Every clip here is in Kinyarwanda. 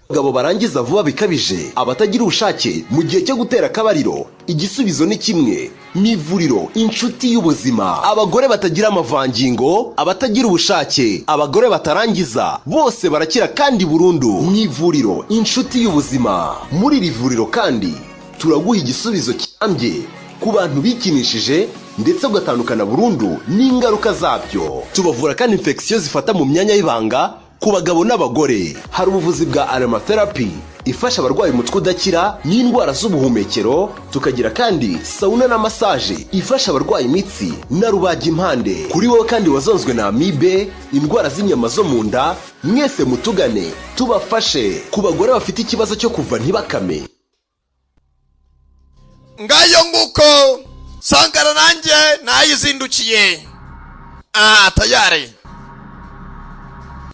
Abagabo barangiza vuba bikabije, abatagira ubushake mu gihe cyo gutera akabariro, igisubizo ni kimwe: n'ivuriro inshuti y'ubuzima. Abagore batagira amavangingo, abatagira ubushake, abagore batarangiza, bose barakira kandi burundu n'ivuriro inshuti y'ubuzima. Muri iri vuriro kandi turaguha igisubizo kirambye ku bantu bikinishije ndetse ugatandukana burundu n'ingaruka zabyo. Tubavura kandi infection zifata mu myanya y'ibanga ku bagabo n'abagore. Hari ubuvuzi bwa aromatherapy ifasha abarwayi umutwe udakira n'indwara z'ubuhumekero. Tukagira kandi sauna na massage ifasha abarwayi imitsi na rubagimpande. Kuri wowe kandi wazonzwe na amibe, indwara z'inyama zo mu nda, mwese mutugane tubafashe. Ku bagore bafite ikibazo cyo kuva ntibakame, ngayo nguko Sankara nanjye nayizindukiye. Tayari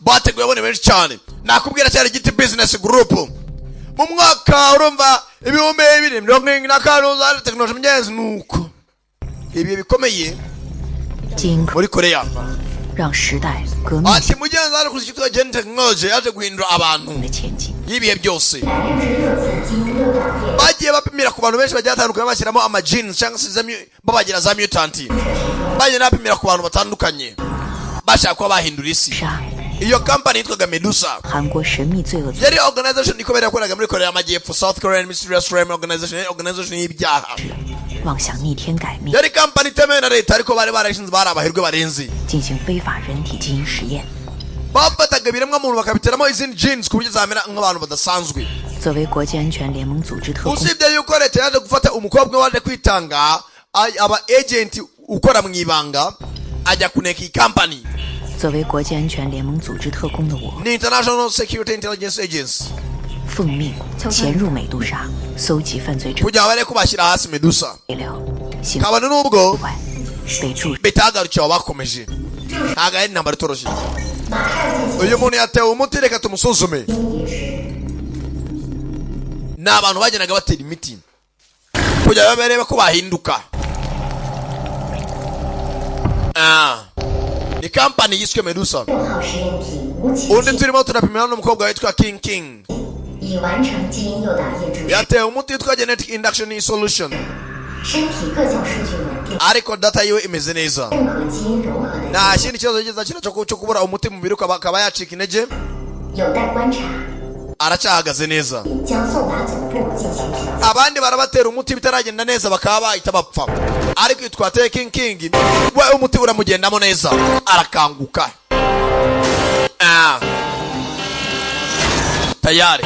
bateguye abone benshi cyane. Nakubwira cyane Giti Business Group mu mwaka urumva 2025 za technology myenzi nuko ibi bikomeye muri Korea. Ati mugenzi ari kuzitwa gen technology yaje guhindura abantu yibihe byose. Bagiye bapimira ku bantu benshi bagiye batandukanye bashyiramo ama genes cyangwa se babagira za mutant. Bagiye napimira ku bantu batandukanye bashaka ko bahindura isi. Iyo company yitwaga Medusa. Yari organization ikomeye yakoraga muri Korea y'Amajyepfo, South Korean Mysterious Realm organization y'ibyaha. Yari company itemewe na leta ariko bari barashinze bari abahirwe barenzi. Bafataga ibiremwa muntu bakabiteramo izindi genes ku buryo zamera nk'abantu badasanzwe. Usibye yuko leta yaje gufata umukobwa waje kwitanga aba agent ukora mu ibanga ajya kuneka iyi company. 作为国际安全联盟组织特工的我 International Security Intelligence Agency 奉命潜入美杜莎搜集犯罪证据 kujya bare kubashyira hasi Medusa kabano nubwo 被注 bitagarukiye bakomeje ntago ari intambara itoroshye uyu muntu yatewe umuti reka tumusuzume n'abantu bagenaga batera imiti kujya barebe ko bahinduka ni company yiswe Medusa. Undi turimo tunapimira n'umukobwa witwa King. Yatewe umuti witwa genetic induction solution. Ariko data yiwe imeze neza. Nta kindi kibazo kiza cyo kubura umuti mu biruka bakaba yacika intege. Aracyahagaze neza. Abandi barabatera umuti bitaragenda neza bakaba bahita bapfa. Ariko twateye King we umuti uramugendamo neza arakanguka. Tayari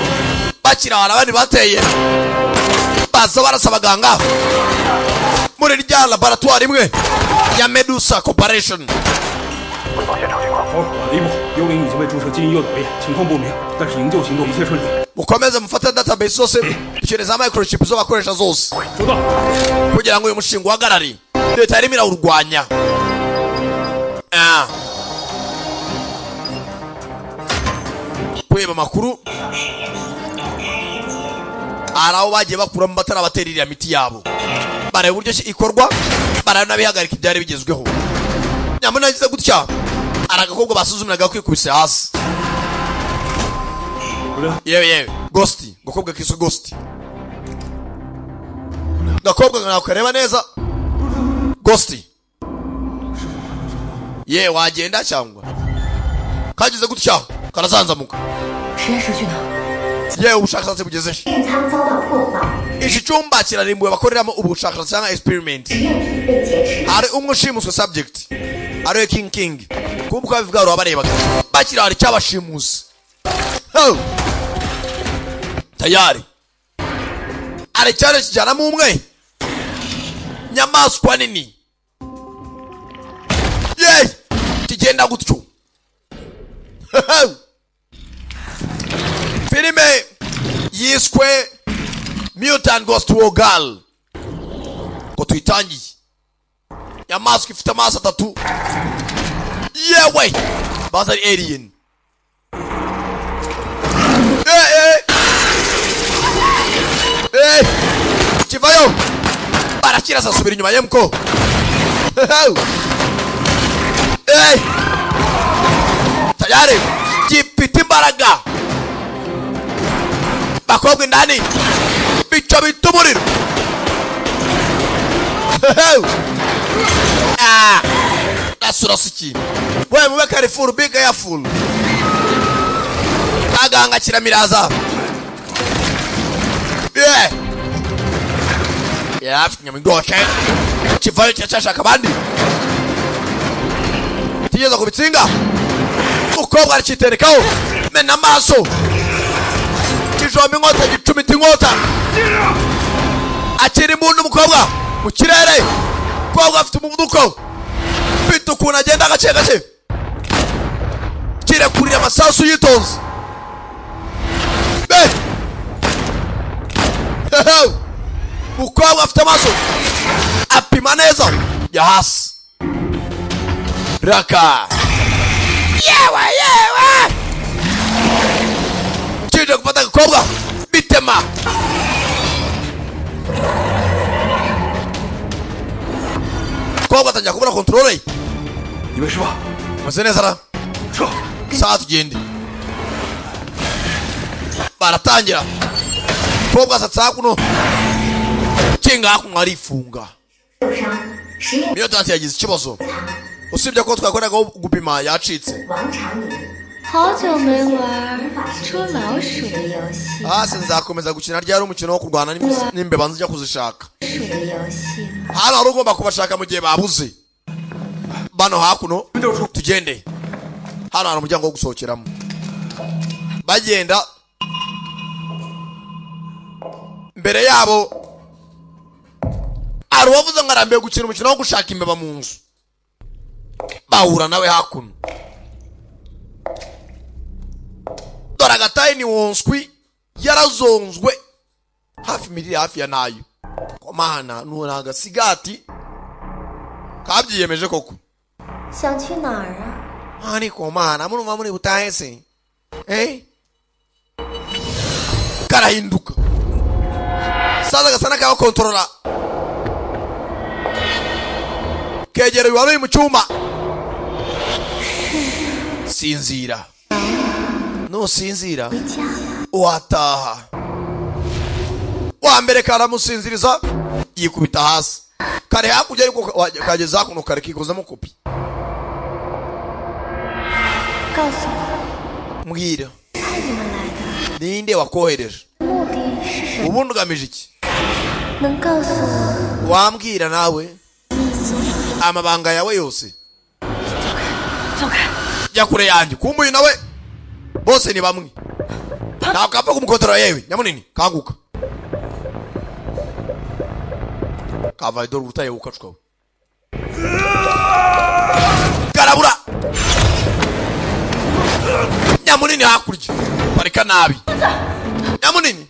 bakira abandi bateye baza barasaba abaganga muri rya laboratoire imwe ya Medusa Corporation. Mukomeze mufata database zose ikereza microchip zo bakoresha zose kugira ngo uyu mushinga uhagarare. Leta irimo irawurwanya. Kweba makuru araho bagiye bakuramo batarabaterira miti yabo bare buryo ikorwa baranabihagarika ibyari bigezweho. Nyamuna nagize gutya aragakobwa basuzumiraga kwikubise hasi. Yewe Ghost gakobwa kiso Ghost gakobwa nakareba neza Ghost ye wagenda cyangwa kagize gutya karazanzamuka ye ubushakashatsi bugeze iki cyumba kirarimbuwe bakoreramo ubushakashatsi cyangwa experiment. Hari umushimuswe subject ari King kuko babivuga ro abarebaga bakira hari cyabashimusi. Tayari ari cyane kijana mu umwe nyamaswa nini ye kigenda gutyo. Filime yiswe Mutant Ghost War Girl ko tuitangi nyamaswa ifite amaso 3 yewe bazari alien. Kivayo barakira sasubira inyuma yemko. Tayari gifite imbaraga bakobwa indani bica bitumuriro asura siki we mube Carrefour big careful aganga kiramiraza yafi nyamigoshe kivayo cyashaka abandi tiyeza kubitsinga ukobwa ariciterekaho mena amaso kijomba inkota gicumita inkota akiri imbunda umukobwa mu kirere umukobwa afite umuvuduko bita ukuntu agenda agace gace kirekurira amasasu yitonze umukobwa afite amaso apima neza ya hasi raka yewe kije gufata agakobwa bitema umukobwa atangira kubura kontrole meze neza ra saa tugende baratangira umukobwa asatsa hakuno kinga hakuno arifunga niyo tanti yagize ikibazo usibye ko twakoraga gupima yacitse nzakomeza gukina ryari umukino wo kurwana n'imbeba nzijya kuzishaka hano hari ugomba kubashaka mu gihe babuze bano hakuno tugende hano hari umuryango wo gusohokeramo bagenda mbere yabo hari uwavuze ngo arambiwe gukina umukino wo gushaka imbeba mu nzu bahura nawe hakuno dore agatayi ni wonswi yarazonzwe hafi miliri hafi ya nayo komana nuna agasigati kabyiyemeje koko ani komana murumva muri butahe se karahinduka saza gasana kaho kontrola kegera wari mu cyuma sinzira no sinzira wataha wambere karamusinziriza yikubita hasi kare hakujya yuko kageza kuno kare kikozemo kopi mbwira ninde wakohereje ubundi ugamije iki wambwira nawe amabanga yawe yose jya kure yanjye kumbuye nawe bose ni bamwe ntabwo kapfa kumukontorora yewe nyamunini kanguka kavaye dore ubutaye ukacwawe karabura nyamunini hakurya parika nabi nyamunini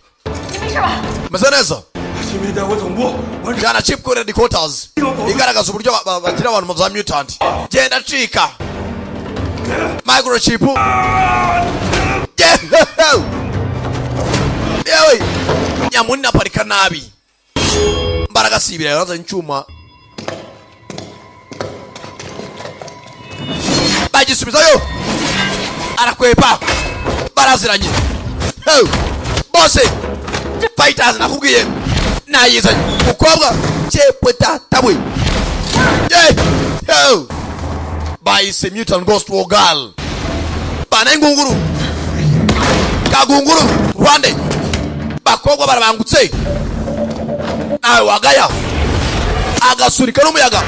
meze neza jana chip kore headquarters igaragaza uburyo bagira abantu mu za mutant genda cika microchip yewe nyamunini aparika nabi mbaraga sibira yaza incuma bagisubizayo arakwepa baraziranye bose fighters nakubwiye nayiza ukobwa chepweta tabwe bayise mutant ghost war girl bana ingunguru kagunguru rwande bakobwa barabangutse nawe wagaya agasurika n'umuyaga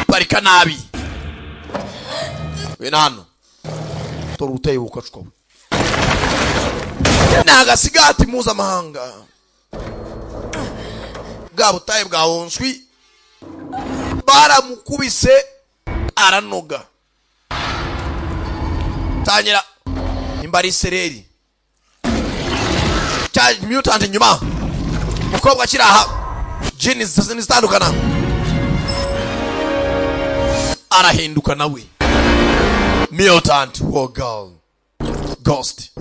barika nabi we nano toruteye ukacwa nagasigati muza mahanga bwabutaye bwa wonswi baramukubise aranoga tanyira imbari sereri cha mutant nyuma mukobwa kiraha jini zitandukana arahinduka nawe mutant war girl ghost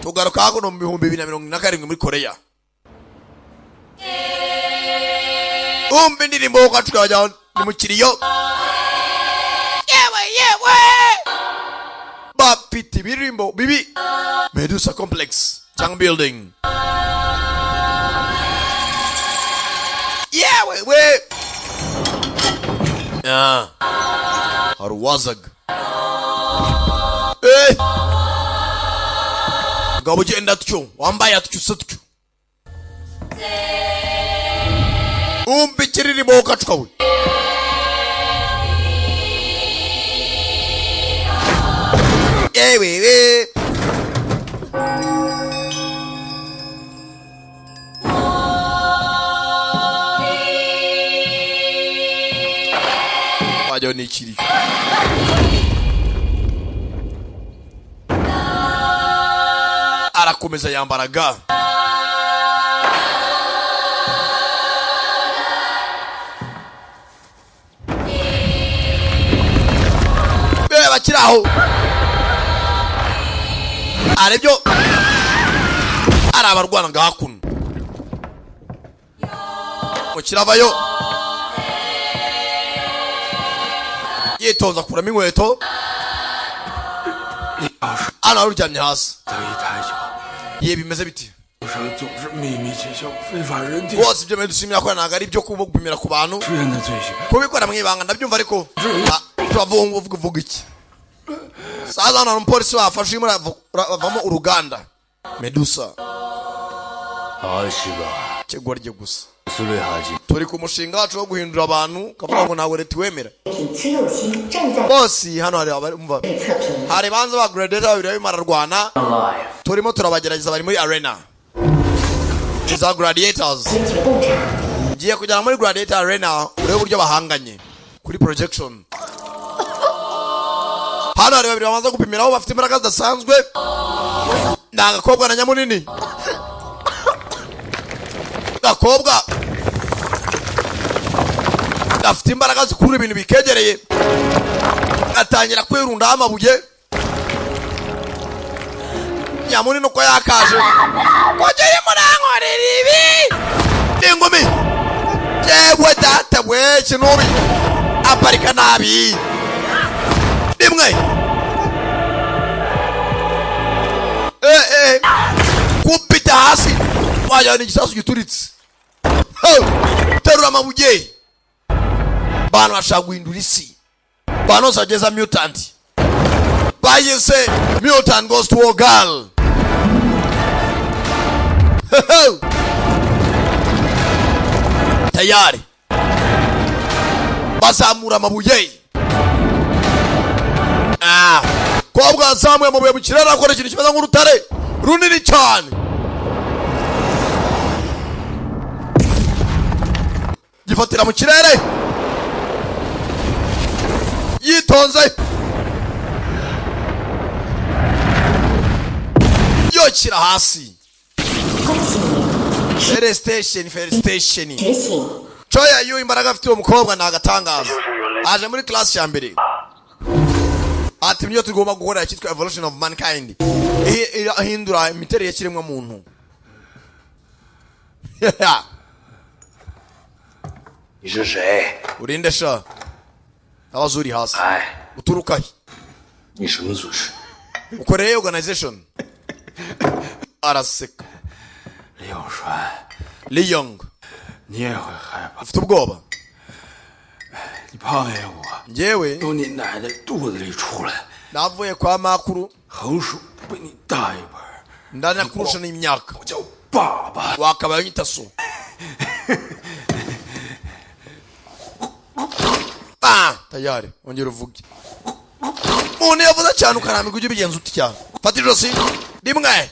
tugaruka hakuno mu 2027 muri Korea ndirimbo kwatukaja ni mukiriyo yewe bafite ibirimbo bibi. Medusa complex cyangwa building. Yeah, we Harwazag. Ngabo ugenda tutyo wambaye atyo satyo. Umbikiriri boka tukawe. We Wajo ni chiri. Arakomeza yambaraga. Bakiraho arebyo arabarwana ngahakuno mukiravayo yitonza kuramo inkweto ana uryamye hasi ye bimeze biti wose ibyo medushimira ko ntago ari byo kubugumira ku bantu kubikora mwibanga ndabyumva ariko tuvuga iki saza na umupolisi wafashe bavamo uruganda Medusa kigorye gusa turi ku mushinga wacu wo guhindura abantu kavuga ngo ntawe leta wemera bose hano hari banza ba graduate babiri bimara rwana turimo turabagerageza bari muri arena za gladiators ngiye kujya muri gladiator arena urebe uburyo bahanganye kuri projection. Hano hari babiri bamaze gupimiraho bafite imbaraga zidasanzwe. Nagakobwa na nyamunini. Gakobwa gafite imbaraga zikura ibintu bikegereye. Gatangira kwirunda amabuye. Nyamunini uko yakaje. Kogeye murankorera ibi. Ingumi. Yewe data we kinubi. Aparika nabi. Imwe kupita hasi wajya ni gisasu gituritse terura amabuye bana bashaka guhindura isi bana sageza mutant bayise mutant goes to a girl tayari bazamura amabuye kobwa zamwe mu mu kirere akora ikintu kimeze nk'urutare runini cyane gifatira mu kirere yitonze yokira hasi Felicitation Choya yu imbaraga afite uwo mukobwa nagatangaza aje muri class ya mbere ati myo tugomba gukora cyitwa evolution of mankind ahindura imiterere y'ikiremwa muntu. Urinde sha abazuri hasi uturuka ni什么组织 ukoreye organization araseka Liyong 你也会害怕 afite ubwoba 你胖爷我 njyewe 从你奶奶肚子里出来 navuye kwa makuru 横竖比你大一辈 ndana kurusha n'imyaka 我叫爸爸 wakabaye nyita so tayari ongera uvuge umuntu yavuze cyane ukarambirwa ujye ubigenza uti cyane fata ijosi rimwe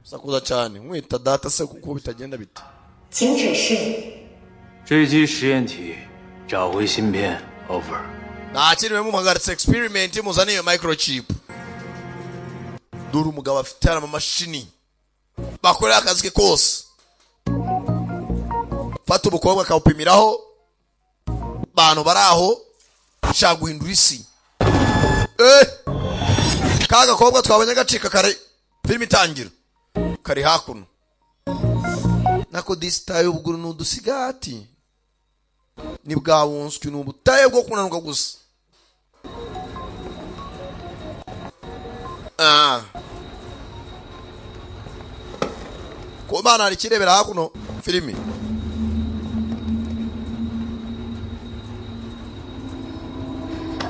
sakuza cyane mwita data se kuko bitagenda bite 请指示 这期实验体找回芯片 over nakiriwe muhagaritse experiment muzaniye microchip dore umugabo afite amamashini bakorera akazi ke kose fata ubukobwa akawupimiraho bantu baraho shaka guhindura isi kaga kobwa twabonye gacika kare film itangira kari hakuno nako disitaye ubuguru n'udusigati ni bwawunswe n'ubutaye bwo kunanuka gusa bana hari kirebera hakuno filimi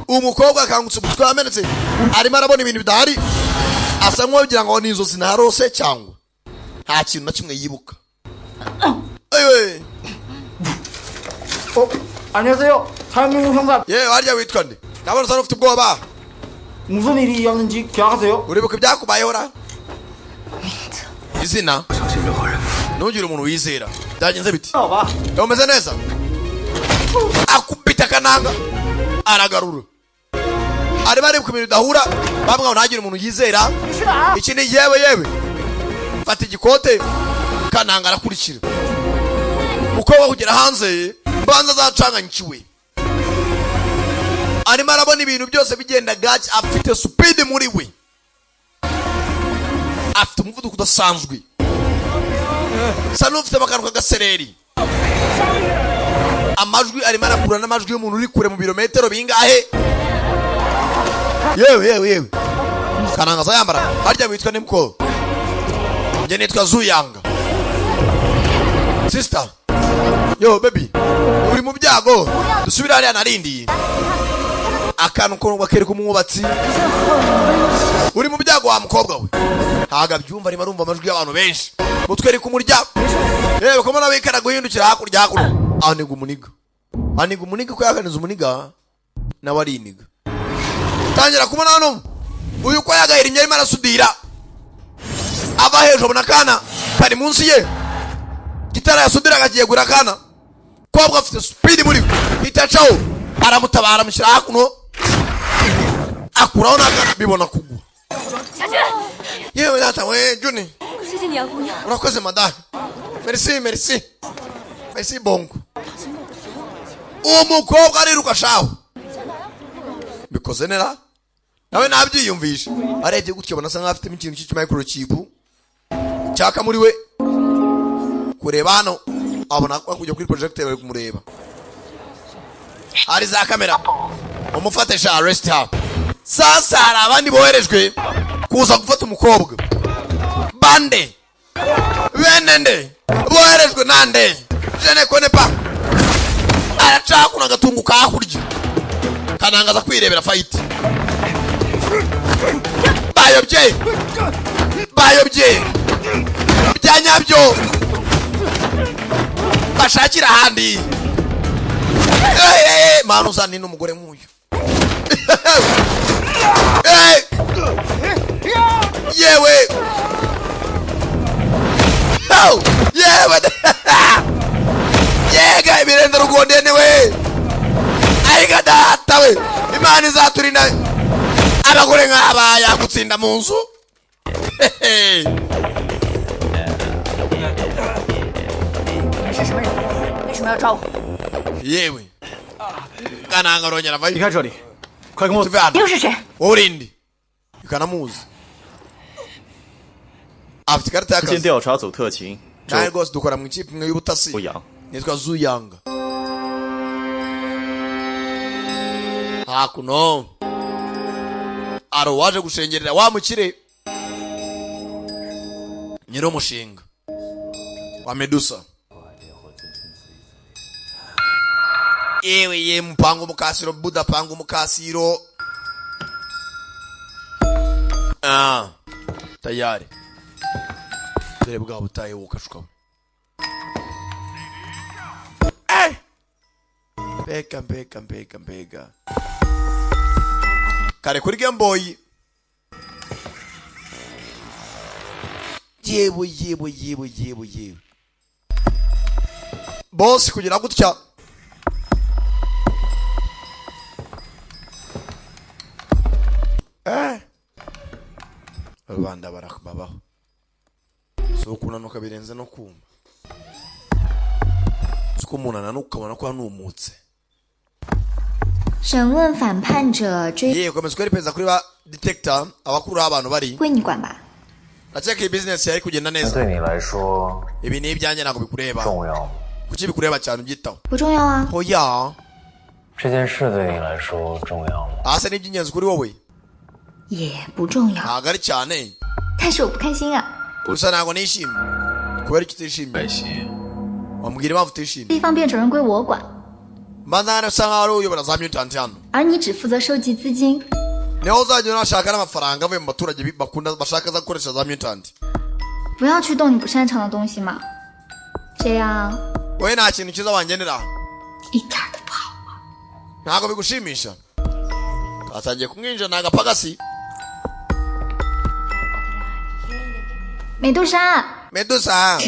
umukobwa akangutse umutwe wamenetse arimo arabona ibintu bidahari asa nk'uwagira ngo ni inzozi narose cyangwa nta kintu na kimwe yibuka ewe 안녕하세요. 사장님 형사. 예, warya witwa nde? Ndabona usa n'ufite ubwoba. 무슨 일이었는지 기억하세요? uribuka ibyakubayeho izina ntugire umuntu wizera byagenze biti umeze neza akubita kananga aragarura ari bari ku bintu bidahura bamwe ngo ntagire umuntu yizera iki ni yewe fata igikote kananga arakurikira mukobwa kugera hanze mbanza zacanganyikiwe arimo arabona ibintu byose bigenda gake afite speed muri we afite umuvuduko udasanzwe sa n'ufite akantu k'agasereri amajwi arimo arakura n'amajwi y'umuntu uri kure mu birometero bingahe yewe kananga za yambara harya witwa nimko njye nitwa Zuyanga sister yo baby uri mu byago dusubira hariya narindi akantu ko bakereka umwubatsi uri mu byago wa mukobwa we ntaga byumva arimo arumva amajwi y'abantu benshi mutwereka umuryango yewe ko mona wikara guhindukira hakurya hakuno aniga umuniga ko yakaniza umuniga nawe ariniga tangira kubona hano uyu ko yagahira imyari arasudira ava hejuru nakana kari munsi ye gitara yasudira agagiye gura kana kobwa afite speed muri itacaho aramutabara mushyira hakuno akuraho nakana bibona kugwa yewe data we Juni urakoze madame merci bongo umukobwa ariruka shaho bikoze nera nawe nabyiyumvisha arebye gutyo bona sanga afite ikintu cy'icyo microchip cyaka muri we kureba hano abona ko kujya kuri projector bari kumureba hari za kamera umufate sha arrest her sasa hari abandi boherejwe kuza gufata umukobwa bande benende boherejwe nande je ne connais pas aracakuna gatungu kakurya kanangaza kwirebera fight bayobye byanyabyo bashakira handi manu uzani n'umugore nk'uyu yewe yega ibirenda rugondene we ayiga data we imana izaturinda abagore nk'aba yakutsinda mu nzu yewe kananga rongera vayi 离开这里，快跟我。tuvana 你又是谁？ urindi ikanamuzi afite ikarita 先 y'akazi 调查走特勤， nawe rwose dukora mu ikipe imwe y'ubutasi 不阳。 nitwa Zuyanga hakuno aro waje gushengerera wa mukire nyiri umushinga wa Medusa yewe mpango mukasiro buda pango mukasiro tayari dore bwa butaye wukashuka mbega kare kuri Game Boy yewe boss kugira gutya rubanda barababaho so kunanuka birenze no kumva suko umuntu ananuka ukabona ko hanumutse 审问反叛者追 yewe komeza kweri peza kuri ba detector abakuru abantu bari 归你管吧。 Nacheka business yari kugenda neza 对你来说 ibi ni ibyanjye ntabwo bikureba 重要， kuki bikureba cyane ubyitaho 不重要啊， hoya 这件事对你来说重要吗？ asa ni iby'ingenzi kuri wowe 也不重要， ntabwo ari cyane 但是我不开心啊。 gusa ntabwo nishimye kubera iki utishimye 些。 wambwira impamvu utishimye 地方变种人归我管， mbanza hano usa nkaho ari uyobora za mutant hano 而你只负责收集资金。 niho uzajya unashaka n'amafaranga avuye mu baturage bakunda bashaka za gukoresha za mutant 不要去动你不擅长的东西嘛，这样 wowe nta kintu cyiza wangenera 一点都不好。 ntabwo bigushimisha katangiye kumwinjira ni agapagasi 美杜莎， medusa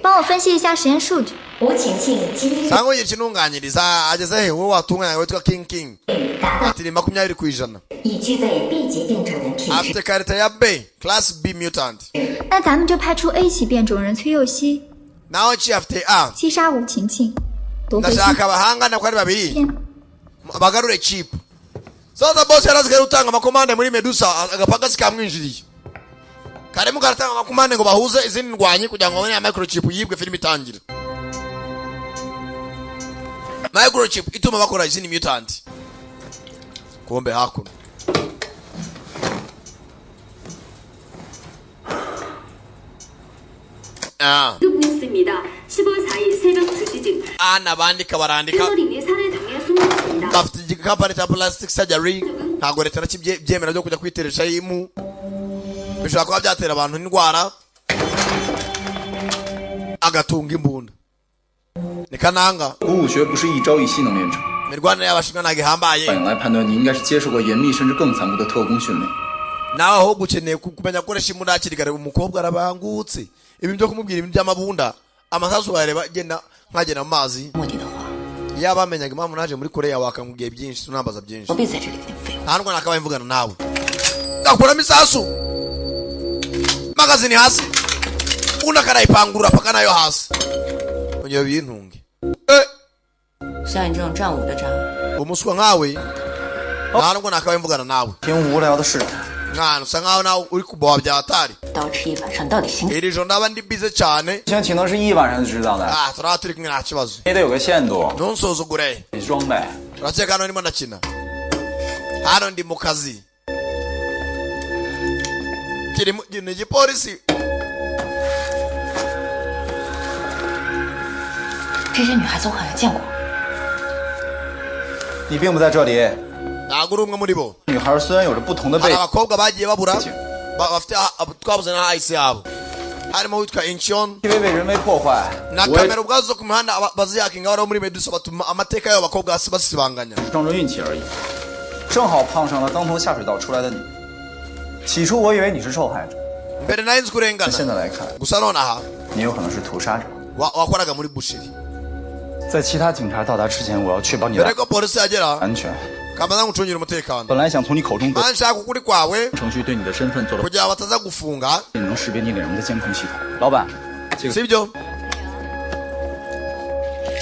帮我分析一下实验数据。 我请进今天 sanga ugira ikinunganyiriza ageze he wowe watunganya witwa king ati ni 20%已具备 B 级变种人体质， afite karita ya B class B mutant 那咱们就派出 A 级变种人崔佑熙， naho ki afite A 击杀吴晴晴，夺回芯 ndashaka abahangana ko ari babiri 片。 bagarure chip sasa boss yarazigara utanga amakomande muri medusa agapagasi kamwinjiriye karemu karatanga amakomande ngo bahuze izindi ndwanyi kugira ngo babone microchip yibwe film itangira microchip ituma bakora izindi mutant kombe hakuno 공수입니다. 15사일 새벽 2시 등 ana bandika barandika 패널인이 살해 등에 숨졌습니다. bafite igikampani cya plastic surgery ntabwo leta nakibyemera byo kujya kwiteresha imu bishobora kuba byatera abantu indwara agatunga imbunda ni kananga 古武学不是一朝一夕能练成， imirwanire y'abashinwa ntabwo ihambaye 反应来判断，你应该是接受过严密甚至更残酷的特工训练。 nawe ahubwo ukeneye kumenya gukoresha imbunda hakiri kare umukobwa arabangutse ibi byo kumubwira ibintu by'amabunda amasasu yareba agenda nkagenda mu mazi 目的的话， yaba bamenyaga impamvu naje muri koreya wakamubwiye byinshi tunambaza byinshi 何必在这里跟你废话？ nta ndwara nakabaye mvugana nawe gakuramo isasu magazini hasi undi akarayipangurura paka nayo hasi ongera bintunge 像你这种战五的渣， umuswa nkawe nta ndwara nakabaye mvugana nawe 挺无聊的事。 mwana usa nkaho nawe uri kuboha bya hatari 刀吃一晚上到底行？ iri joro ndaba ndi bize cyane 现在请的是一晚上就知道的， turaba turi kumwe nta kibazo 也得有个限度， ntunsuzugure 得装备。 urakeka hano ndimo ndakina hano ndi mu kazi ni igipolisi 这些女孩子我好像见过。 你并不在这里。 ntabwo uri umwe muri bo 女孩虽然有着不同的 hari 背景， abakobwa bagiye babura bafite twabuze na ahisi yabo harimo witwa incheon 因为被人为破坏， na 我也 kamera ubwazo zo ku mihanda baziyakinga bariho muri medusa batuma amateka y'abo bakobwa basibanganya 撞着运气而已。正好碰上了刚从下水道出来的你。起初我以为你是受害者， mbere nari nzi 但 kurengana 现在来看， gusa nonaha 你有可能是屠杀者。 wakoraga muri bushiri 在其他警察到达之前，我要确保你 mbere 的 ko polisi yagera 安全。 kabanza ngucungira umutekano 本来想从你口中得 nshaka ukuri kwawe 程序对你的身份做了 kugira ngo batazagufunga 能识别你脸容的监控系统。 老板，这个 sibyo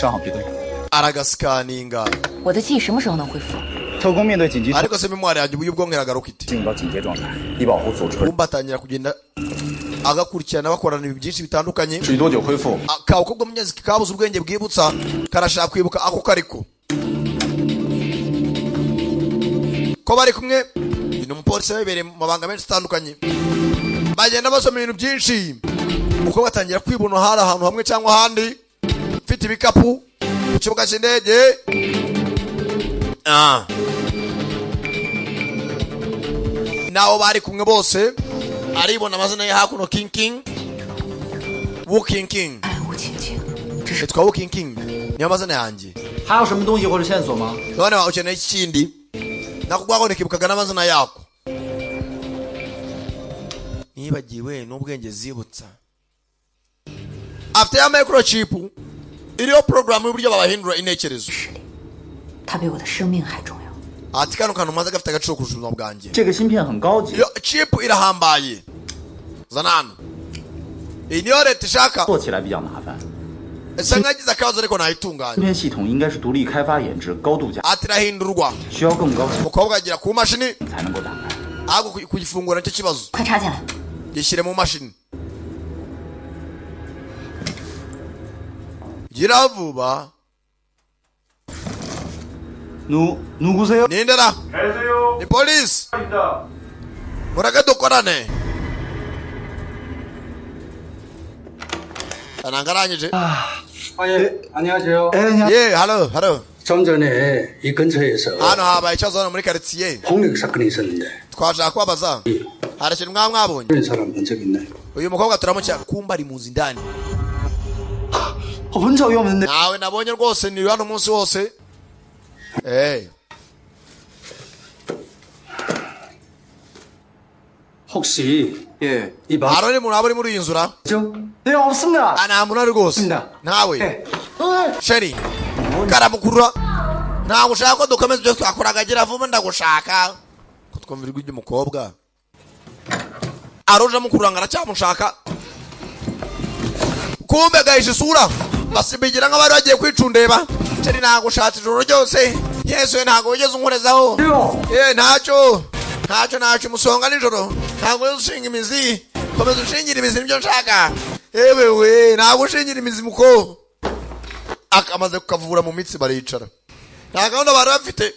正好比对。 aragasikaninga 我的记忆什么时候能恢复？ 特工面对紧急 ariko se memwari yanjye uburyo ubwonko iragaruka iti 进入到警戒状态，以保护组织。 kumba atangira kugenda agakurikirana bakorana ibintu byinshi bitandukanye 至于多久恢复？ akabakobwa munyezi kabuze ubwenge bwibutsa karashaka kwibuka ako kariko ko bari kumwe ni umupolisi wabereye mu mabanga menshi atandukanye bagenda basoma ibintu byinshi uko batangira kwibona hari ahantu hamwe cyangwa ahandi mfite ibikapu ku kibuga cy'indege naho bari kumwe bose aribona amazina ye hakuno king wu king 哎，吴晴晴，这是 nitwa wu king niyo mazina yanjye 还有什么东西或者线索吗？ none waba ukeneye ikindi nakubwako nikibukaga n'amazina yako nibagiwe n'ubwenge zibutsa afite ya microchip iriho porogaramu y'uburyo babahindura intekerezo 它比我的生命还重要。 ati kano kantu maze gafite agaciro kurusha ubuzima bwanjye 这个芯片很高级， iyo chip irahambaye zana hano iyi niyo leta ishaka 做起来比较麻烦。 esa nkagize akabazo ariko 芯 nayitunganya 片系统应该是独立开发研制、高度加， ati irahindurwa 需要更高级 umukobwa agira ku mashini 才能够打开。 ahubwo kuyifungura nicyo kibazo 快插进来！ gishyire mu mashini gira vuba 누구세요? nindera ni polisi mureke dukorane 안안가라니지. 예, 안녕하세요. 예, hello. 좀 전에 이 근처에서 하나 쳐서는 우리 가르치예. 폭력 사건이 있었는데. 과자 봐서. 하르치는 감가본. 그런 사람 본 적 있나요? uyu mukobwa turamutse kumba ari munzi ndani. 본 적이 없는데. nawe nabonye rwose ni hano umunsi wose. 혹시 예. 이 방 아론이 문 아버리 물이 인수라. 네, 없습니다. 나 문화를 고스. nawe. sheri. karamukurura. nagushaka ko dukomeza ibyo twakoragagira vuba ndagushaka. kutwumvira ibyo umukobwa. aroja mukuranga aracyamushaka. kumbe gahisha isura. basibigira nk'abari bagiye kwicundeba. sheri nagushatse ijoro ryose. yesu ntago wigeze unkorezaho. ntacyo musonga nijoro. ntago ushinga imizi. komeza ushingira imizi nibyo nshaka. ewewe ntago ushingira imizi muko. akamaze kukavura mu mitsi baricara. nta gahunda bari bafite.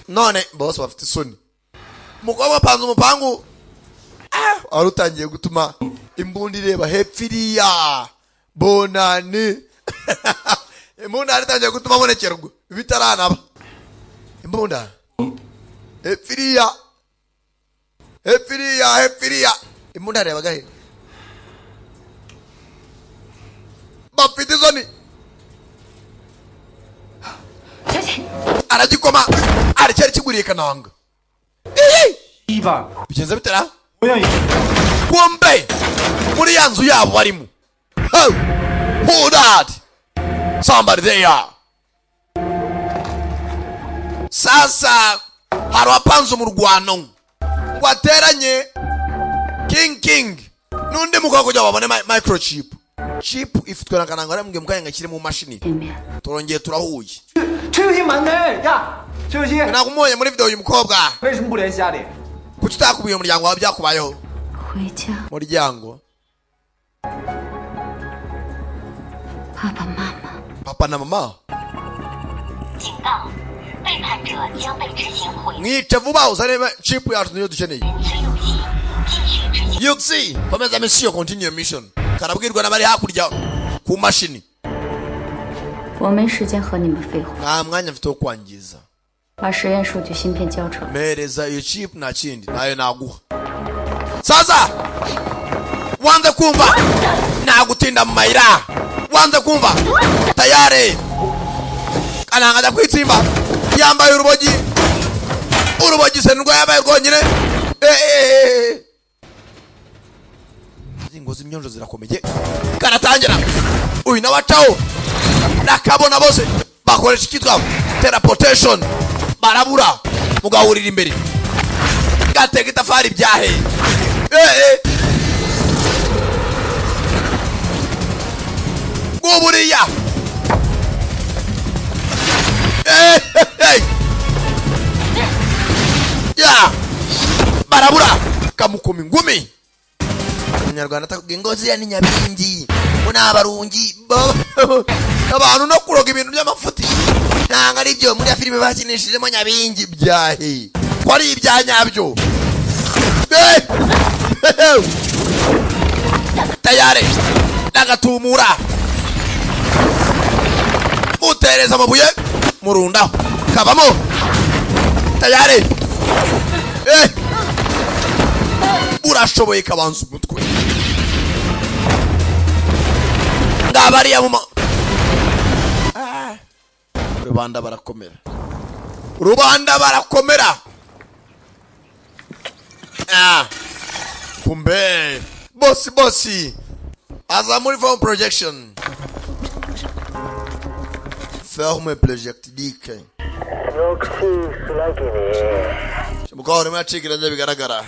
none bose bafite isoni. umukobwa apanze umupangu. wari utangiye gutuma imbundi ireba hepfo iriya. bonani. imbunda yari itangiye gutuma abonekerwa bitaranaba. imbunda hepfo iriya. imbunda yarebaga he? bafite isoni. aragikoma aracyari kiguriye kananga. bigenze bitera kumbe muri ya nzu yabo barimo. Who that? Somebody there. Sasa hari wapanze umurwano wateranye king nundi mukoko kujya babone microchip. chip ifitwe na kananga arambwe mukanya ngakire mu mashini. turongeye turahuye. 최효진 맞네. 야, 최효진. nakumubonye muri video uyu mukobwa. 为什么不联系家里? kuki utakubiye umuryango wawe byakubayeho? 回家。 muryango. papa na mama. 警告，背叛者将被执行毁灭。 mwice vuba uzane chip yacu niyo dukeneye. yuxi komeza mission continue mission. karabwirwa n'abari hakurya ku mashini. 我没时间和你们废话。 nta mwanya mfite wo kwangiza. 把实验数据芯片交出来。 mpereza iyo chip nta kindi nayo naguha. sasa wanze kumva nagutinda mu mayira. wanze kumva tayari kananga ajya kwitsimba yambaye urubogi se nurwo yambaye rwonyine. ingo z'imyonjo zirakomeye. karatangira uyu nawe acaho nakabona bose bakoresha ikitwa teleportation. barabura mugahurira imbere gateka itafari byahe. nguburiya ya barabura kamukoma ingumi. umunyarwanda atakubwiye ngo ziriya ni nyabingi ngo ni abarungi abantu no kuroga ibintu by'amafuti ntabwo ari byo. muri ya filime bakinishijemo nyabingi byahe ko ari ibya nyabyo. tayare n'agatumura mutereza amabuye murundaho kavamo. tayare urashoboye kabanza umutwe. ngabariya mu rubanda barakomera. kumbe bosi aza muri form projection. ferme projectique. mukahora mwacikiranye bigaragara.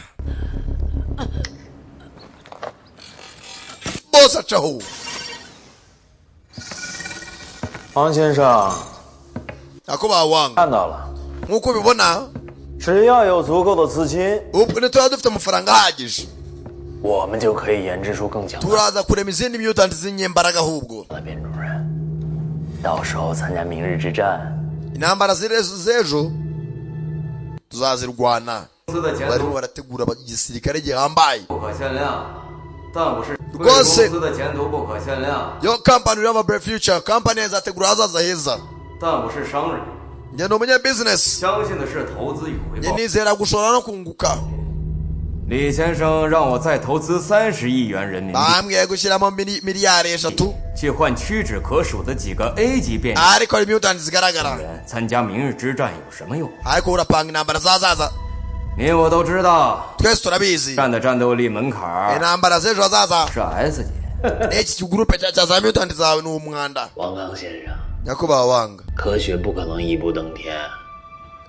bosi acaho. 王先生， nakuba wanga 看到了， nkuko ubibona 只要有足够的资金， ubu tuba dufite amafaranga ahagije 我们就可以研制出更强的 turaza kurema izindi mutant z'inyembaraga ahubwo 变种人，到时候参加明日之战。 intambara z'ejo tuzazirwana barimo barategura igisirikare gihambaye rwose 公司的前途不可限量， yo company will have a bright future. Company izategura ahazaza heza. 但我是商人， Njye ni umunyabusiness. 相信的是投资与回 Njye 报。 nizera gushora no kunguka. 李先生让我再投资30亿元人民币， Bambwiye gushyiramo miliyari 3 去换屈指可数的几个 A 级变种 ariko hari mutant zigaragara. 人参加明日之战有什么用？ Ariko urapanga intambara zazaza. 您我都知道， Twese turabizi. 战的战斗力门槛 Intambara z'ejo hazaza. 是 S 级。 N'iki kigurupe cya za mutant zawe ni umwanda. 王刚先生， Nyakubahwa wanga. 科学不可能一步登天。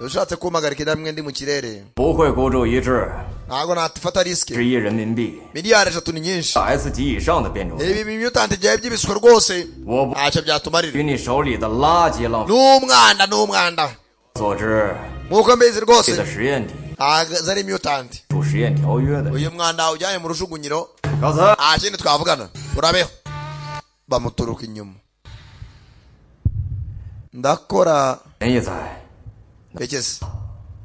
Ushatse kumpagarika intambwe ndi mu kirere. 不会孤注一掷， Ntabwo nafata risk. 10亿人民币， Miliyari 3 ni nyinshi. S 级以上的变种人， Ibi mutant byawe by'ibisuko rwose. 我不 Ntacyo byatumarira. 与你手里的垃圾浪费。 N'umwanda. 所知， Nk'uko mbizi 这 rwose. 个实验体 Ntabwo ari mutant. 属实验条约的。 Uyu mwanda ujyanye mu rujugunyiro. 告辞。 Nta kindi twavugana. Urabeho. Bamuturuka inyuma. Ndakora. 陈一仔， Bekezi.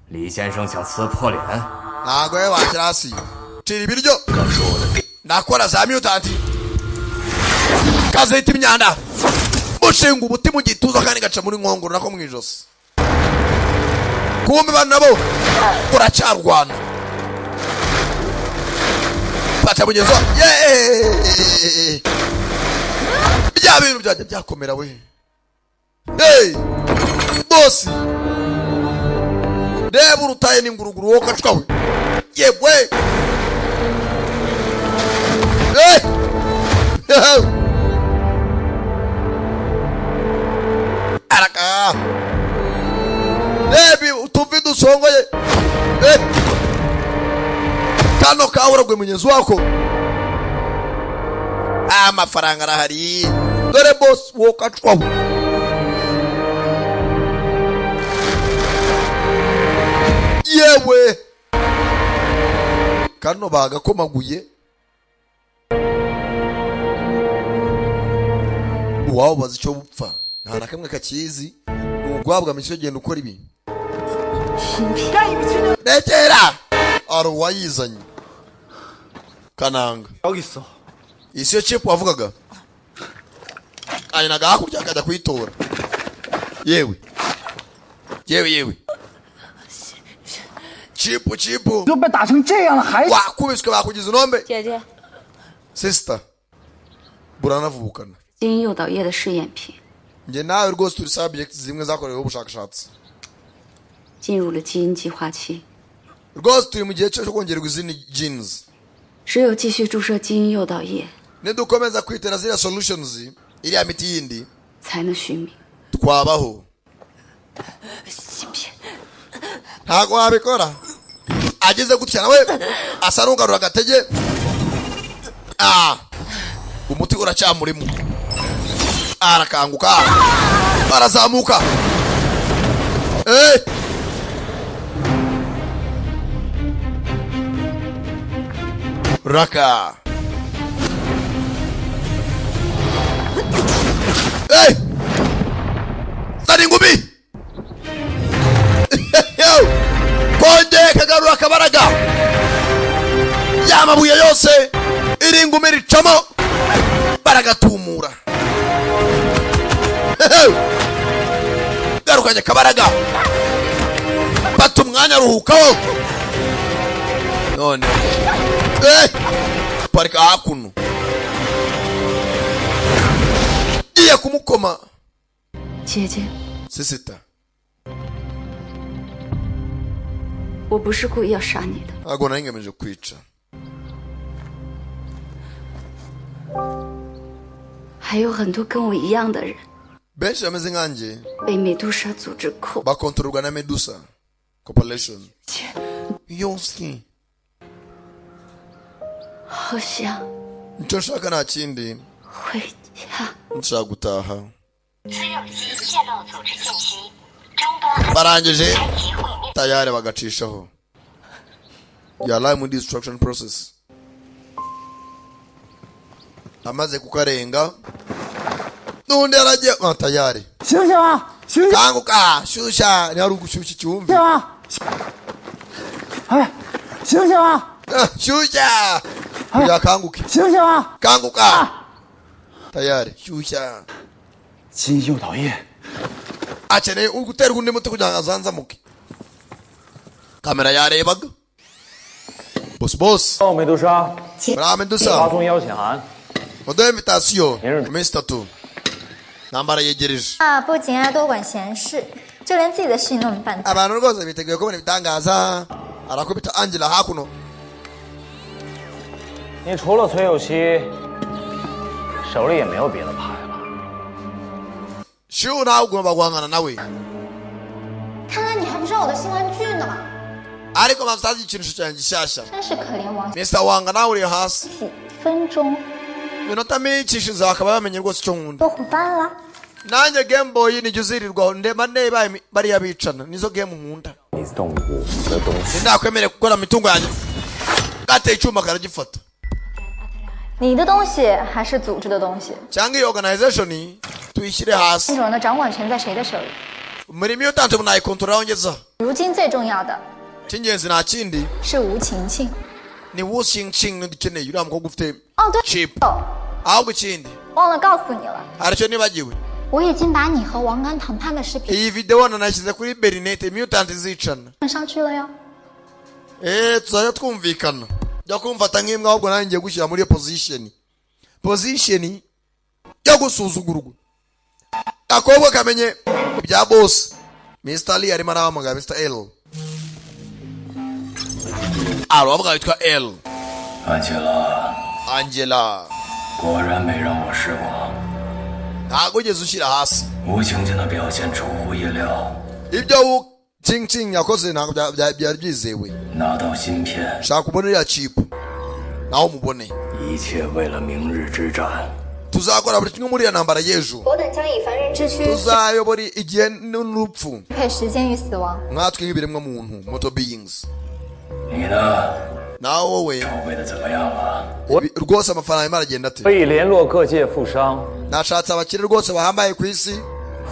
李先生想撕破脸， Ntabwo we washyira hasi. Cira ibiryo. Ndakora za mutant. Kazahita imyanda. Mushinga ubuti mu gituza kandi gaca muri nkongoro nako mu ijosi. Kumbe bano nabo uracyarwana. Pata mugezo. Yeee. Bya bintu byajya byakomera we. Hey! Boss! Reba urutaye n'inguruguru wowe kacwa we. Yewe! Hey! Araka! Reba utuvido usongoye. Hey! Kano kawe uragwe munyezi wako. Amafaranga arahari. Dore boss wowe kacwa we. Yewe kano bagakomaguye uwawe bazi icyo bupfa nta na kamwe kakizi ni ugwabwa misiyo genda ukora ibi rekera ari uwayizanye kananga isi yo chipu wavugaga ayinaga hakurya akajya kuyitora yewe chipu 都被打成这样了还 wakubiswe bakugize unombe 姐姐， sister buranavukana 基因诱导液的试验品 njye nawe rwose turi subject zimwe zakoreweho ubushakashatsi 进入了基因计划期， rwose turi mu gihe cyo kongererwa izindi genes 只有继续注射基因诱导液， nidukomeza kwitera ziriya solutions iriya miti yindi 才能续命。 twabaho 芯片， ntabwo wabikora ageze gutya nawe asa n'ugarura agatege umuti uracyamurimo arakanguka arazamuka raka zari ingumi kongeye kagarura akabaraga yamabuye yose iri ingumi ricamo baragatumura garukanye kabaraga bata umwanya aruhukaho none parika hakuno giye kumukoma 姐姐， sisita 我不是故意要杀你的， ntabwo nari ngemeje kwica 还有很多跟我一样的人 benshi bameze nkanjye 被美杜莎组织控。 bakontororwa na medusa corporation yonski 好想 icyo nshaka nta kindi 回家。 nshaka gutaha 此用机泄露组织信息，终端 barangije 安全毁灭。 tayari bagacishaho yaraye muri destruction process amaze kukarenga n'undi yaragiye tayari 醒醒啊！醒醒！ kanguka shusha ni hari ugushyushya icyumvi 醒啊！哎，醒醒啊！ shusha kugira kanguke 醒醒啊 kanguka tayari shyushya 金诱导液 akeneye ugutera undi muti kugira ngo azanzamuke kamera yarebaga boss 美杜莎 Bra Medusa 发送邀请函 Muduhe invitation iminsi 3 nambara yegereje 啊，不仅爱多管闲事，就连自己的事情都能办。 abantu rwose biteguye kubona ibitangaza arakubita Angela hakuno 你除了崔有希，手里也没有别的牌了。 Shu nawe ugomba guhangana nawe 看来你还不知道我的新玩具呢， ariko bazazi ikintu cyanjye gishyashya 真是可怜王。 Mr. Wanga nawe uri hasi 几分钟 minota mike ishize bakaba bamenye rwose icyo nkunda 都伙伴了。 nanjye Game Boy nijya uzirirwaho ndeba neba bariya bicana nizo game nkunda 你动物的东西。 sindakwemerera gukora imitungo yanjye gateye icyuma karagifata 你的东西还是组织的东西？ cyangwa iyi organization tuyishyire hasi 这种人的掌管权在谁的手里？ umurimo iyo utanze munayikontorora ngeza 如今最重要的 cy'ingenzi nta kindi 是吴晴晴。 ni Wu Xingqing dukeneye uriya mukobwa ufite 哦，对 chip 哦， ahubwo ikindi 忘了告诉你了， hari icyo nibagiwe 我已经把你和王刚谈判的视频 iyi video nanashyize kuri Berinete mutant zicana 放上去了哟。 tuzajya twumvikana jya kumfata nk'imbwa ahubwo nanjye ngiye gushyira muri iyo position yo gusuzugurwa akobwa kamenye ibya boss Mr. Lee arimo arahamagara Mr. L aravuga witwa L Angela 果然没让我失望。 ntabwo ugeze ushyira hasi 吴晴晴的表现出乎意料， ibyo Wu Xingqing yakoze ntabwo byari byizewe 拿到芯片， shaka ubone iriya chip nawe umubone 一切为了明日之战。 tuzakora buri kimwe muri iyo ntambara y'ejo 我等将以凡人之躯 tuzayobora igihe n'urupfu 配时间与死亡。 nkatwe nk'ibiremwa muntu moto beings 你呢？ nawe wowe 筹备的怎么样了？ rwose amafaranga arimo aragenda ate 可以联络各界富商， nashatse abakire rwose bahambaye ku isi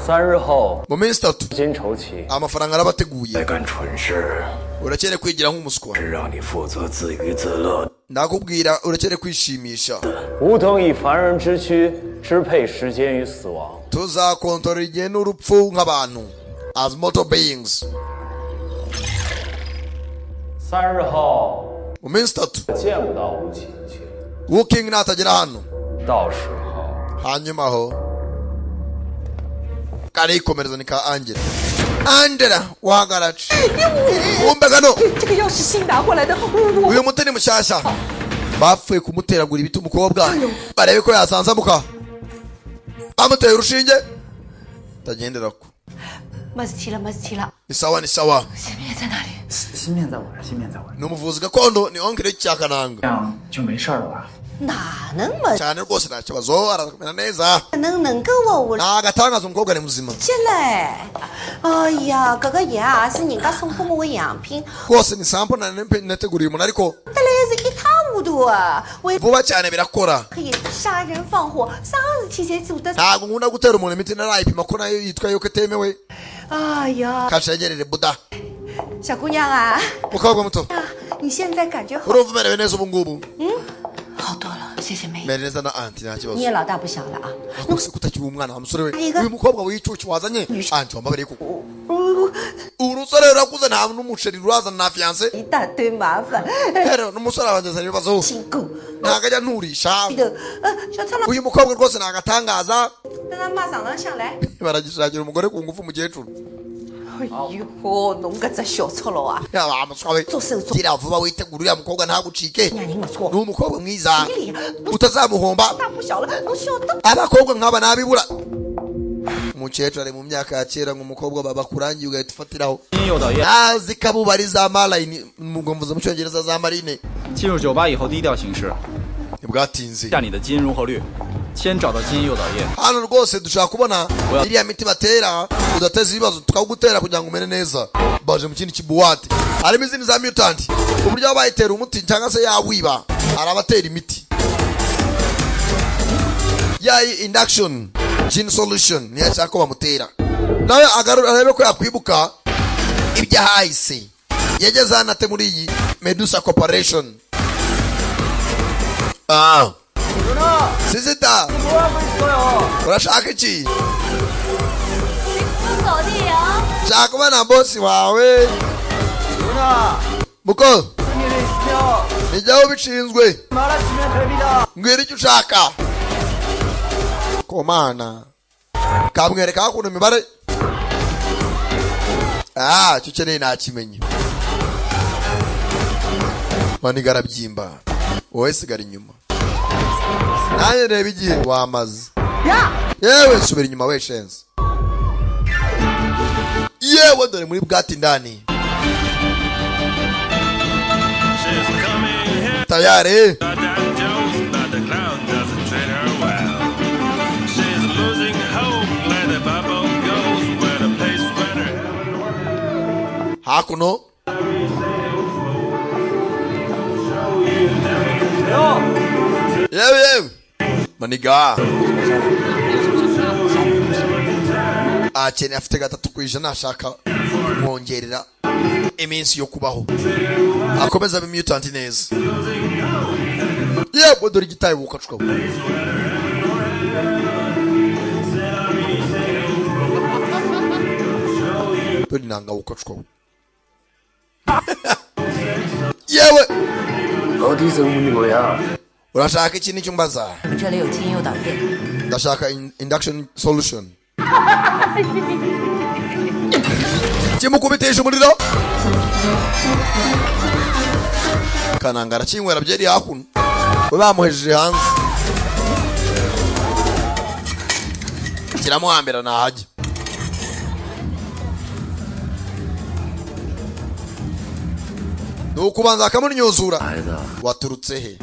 3日后 mu minsi 3金筹期。 amafaranga arabateguye 在干蠢事， urakene kwigira nk'umuswa 是让你负责自娱自乐。 ndakubwira urakene kwishimisha 吾等以凡人之躯支配时间与死亡。 tuzakontorora igihe n'urupfu nk'abantu as moto beings 3日后 mu minsi 3见不到吴晴晴， Wu King natagera hano 到时候 hanyuma ho karikomereza ni ka Angela wahagaraje wumve gano 这个药是新拿过来的， uyu muti ni mushyashya bapfuye kumuteragura ibiti umukobwa barebe ko yasanzamuka bamuteye urushinge tagendera ko 马斯提了，马斯提了， ni sawa ni sawa 芯片在哪里？ 芯片在我这儿，芯片在我这儿， ni umuvuzi gakondo ni onkere cyakananga 这样就没事了吧？ 哪能嘛？ cyane rwose nta kibazo arakomera neza 能够我 nta gatangaza umukobwa ni muzima 进来。哎呀，这个药是人家送给我的样品， rwose ni sample nateguriye umuntu ariko 得来是一塌糊涂啊！为 vuba cyane birakora 可以杀人放火，啥事体才做得？ ntabwo nkunda gutera umuntu imiti narayipima ko nayo yitwa yuko itemewe 哎呀， kashegerere buda 小姑娘啊， mukobwa muto 你现在感觉好？ urumva umerewe neza ubu ngubu 好多了，谢谢梅。 mere neza na anti nta 你 kibazo 也老大不小了啊！ rwose kutakiri umwana wa musore we Ayiga. uyu mukobwa w'icucu wazanye anti wambabariye kuko urusore rurakuze nta n'umuceri rurazana na fiance 一大堆麻烦。 rero n'umusore abangezanya ibibazo 辛苦。 ntabwo ajya nturisha 这个小苍老， uyu mukobwa rwose ni agatangaza 让他马上上来。 baragishakira umugore ku ngufu umukecuru 哎呦，弄个这小赤佬啊！ yaba muswa we 做手做 gira vuba witegura uriya mukobwa ntagucike 娘你没错 ni，umukobwa mwiza 你厉害， utazamuhomba 大不小了，能小的。 abakobwa nk'aba nabibura umukecuru ari mu myaka ya kera nk'umukobwa bakurangiye ugahita ufatiraho 金诱导液 azi ko abo bari za marine ngo mvuze mu cyongereza za marine 进入酒吧以后低调行事， ntibwatinze 下你的基因融合率，先找到基因诱导液。 hano rwose dushaka kubona iriya miti batera udateza ibibazo tukagutera kugira ngo umere neza baje mu kindi kibuwate harimo izindi za mutant uburyo baba bayitera umuti cyangwa se yawiba arabatera imiti yayi induction gene solution niyo ashaka ko bamutera nawe arebe ko yakwibuka ibyahahise yageze hano ate muri iyi Medusa Corporation Sisita. Urashaka iki? Shaka kubana bosi wawe. Muko. Nijyaho bishinzwe. Mbwira icyo ushaka. Komana. Kamwereka hakuno imibare. Icyo ukeneye nakimenye. Maniga arabyimba. Wowe sigara inyuma. Nanjye reba igihe wamaze. Yewe subira inyuma we shense. Yewe dore muri bwati ndani. Tayari. Hakuno. Yewe. Maniga. Achene afite 3% ashaka mwongerera iminsi yo kubaho. Akomeza be mutant neza. Yebo dore gitaye bukacuka. Dore nanga bukacuka. Yewe. Urashaka iki nicyo mbaza? Ndashaka induction solution. Kimukubitesha umuriro. Kanangara kinywera byeri hakuno. Bamuhejeje hanze. Kiramuhambira nahajya. Nukubanza akamunyuzura. Waturutse he?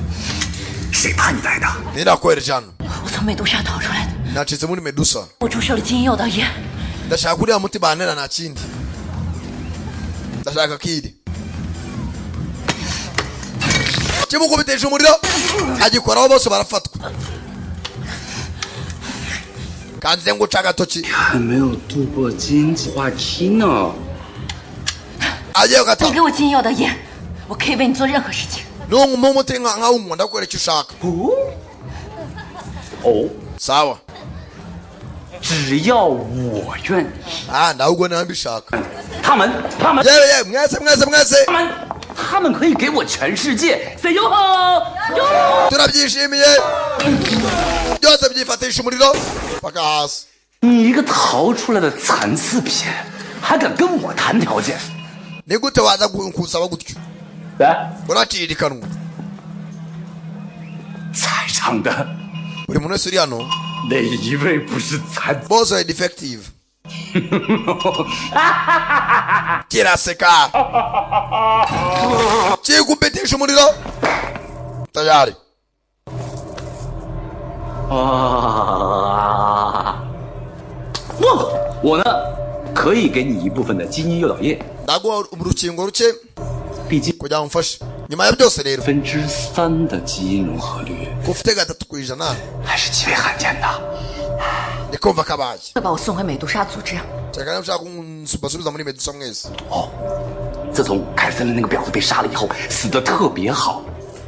谁派你来的？ Nirakohereje hano. 我从美杜莎逃出来的。 Nacitse muri Medusa. 我注射了金诱导液。 Ndashaka kuriya muti banera nta kindi. Ndashaka kidi. Kimukubitesha umuriro. Agikoraho bose barafatwa. Kanze ngo uca agatoki. 还没有度过经济话题呢。 你给我金诱导液，我可以为你做任何事情。 Nunguma umuti nka umuntu ndakora icyo ushaka. Sawa. 只要我愿意。 nawe ubwo nambishaka. 他们。mwese. 他们可以给我全世界。Say yo turabyishimiye. Byose byifatisha umuriro. Paka hasi. 你一个逃出来的残次品，还敢跟我谈条件？ Nigute waza kusaba gutyo? Uracirikanwa. 在场的 buri muntu wese uri hano 哪一位不是残 bose are defective. Kiraseka. Kigupitisha umuriro. Tayari. 我呢，可以给你一部分的基因诱导液。 Ndaguha urukingo ruke. 毕竟 kugira ngo mfashe. Nyuma ya byose rero 3%的基因融合率 ufite 3%还是极为罕见的。 Ndikumva kabaye. 会把我送回美杜莎组织。 Cyangwa ushaka basubiza muri Medusa mwese. 自从凯瑟琳那个婊子被杀了以后，死得特别好。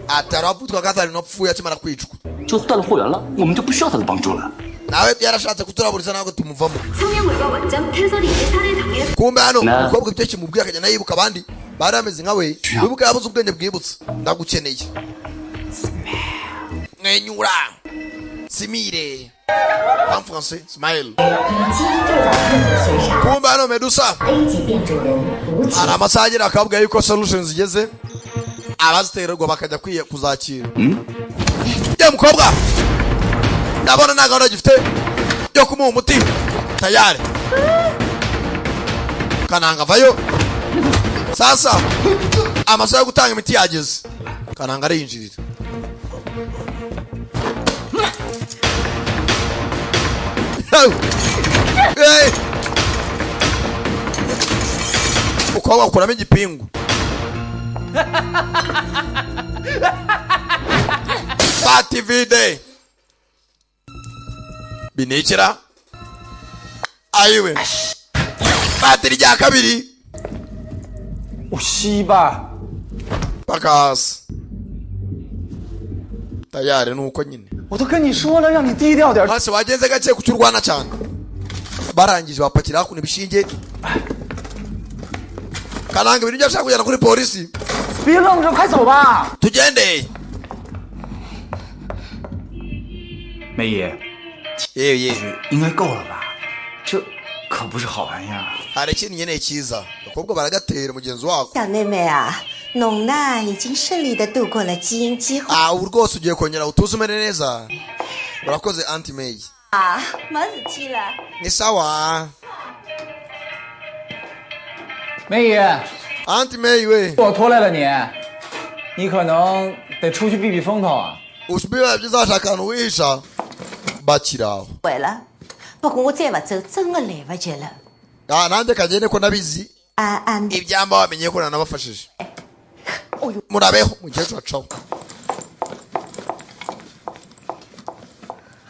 Atarabutwa Catherine napfuye akimara kwicwa. 就断了货源了，我们就不需要他的帮助了。 nawe yarashatse kuturaburiza ntabwo tumuvamo. 성형외과 원장 태설이 살해당해. kumbe hano umukobwa ibyo kimubwiye akajya nayibuka abandi bari ameze nka we. Wibuka yabuze ubwenge bwibutse. Ndagukeneye. Mwenyura. Simire. En français, smile. kumbe hano Medusa. Hari amasagira akabwira yuko solutions zigeze. Abaziterwa bakajya kwiye kuzakira. Ya mukobwa. Ndabona nta gahunda gifite yo kumuha umuti. Tayari. Kananga vayo. Sasa amasaha yo gutanga imiti yageze. Kananga arinjirira. Ukaba ukuramo igipingu. Party vide. Binikira. Ayiwe. Batiri rya kabiri. Ushiba. Pakas. tayari nuko nyine 我都跟你说了，让你低调点。 hasi wagenze gake kucyurwana cyane barangije bapakira hakuno ibishinge kananga ibintu byashaka kujyana kuri polisi 别愣着，快走吧。 tugende 梅爷，应该够了吧？这可不是好玩意儿。 hari ikintu nkeneye cyiza abakobwa baragatera mugenzi wako 小妹妹啊，农娜已经顺利的度过了基因计划。 ubu rwose ugiye kongera utuze umere neza urakoze anti May 啊，没事体了。 ni sawa 梅姨， anti May 喂， 我拖累了你，你可能得出去避避风头啊。 usibiba byiza washaka ahantu wihisha bakiraho 会了，不过我再不走，真的来不及了。 nanjye kagende ko nabizi ibyamba wamenye ko nanabafashije murabeho mukecuru acaho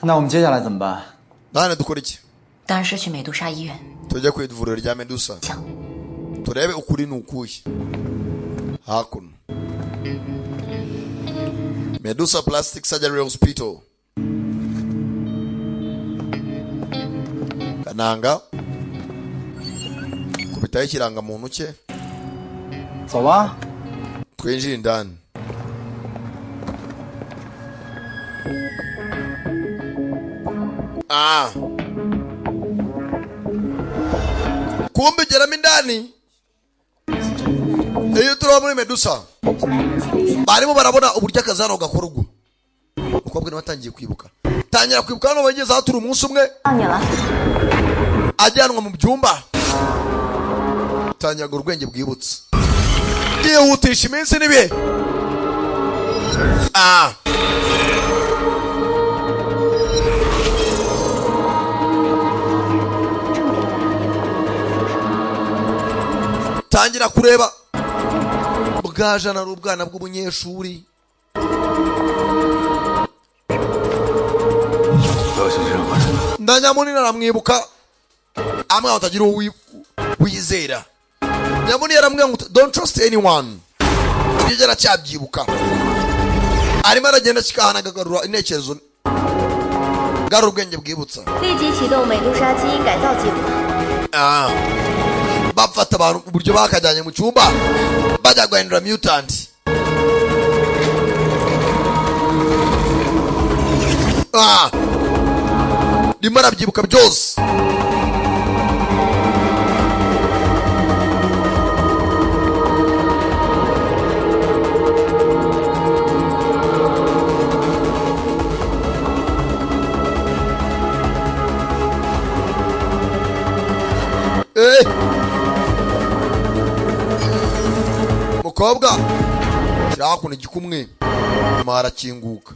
那我们接下来怎么办？ nane dukora iki 当然是去美杜莎医院。 tujye ku ivuriro rya Medusa turebe ukuri ni ukuye hakuno Medusa Plastic Surgery Hospital Kananga kubitaho ikirangamuntu cye 走吧。 twinjire indani kumbe ugeramo indani iyo turaba muri Medusa barimo barabona uburyo akazi hano gakorwa umukobwa niwe atangiye kwibuka tangira kwibuka hano bageze aho turi umunsi umwe ajyanwa mu byumba tangira urwenge bwibutse yihutisha iminsi n'ibihe tangira kureba bwajana ari ubwana bw'umunyeshuri ndanyamunini aramwibuka amwe atagira uwo wizera nyamunini aramubwira ngo don't trust anyone ibyo aracyabyibuka arimo aragenda akikahana agagarura intekerezo garura ubwenge bwibutsa 立即启动美杜莎基因改造计划。 bafata abantu uburyo bakajyanye mu cyumba bajya guhindura mutant rimwe arabyibuka byose mukobwa kiriho hakuno igikumwe nyuma harakinguka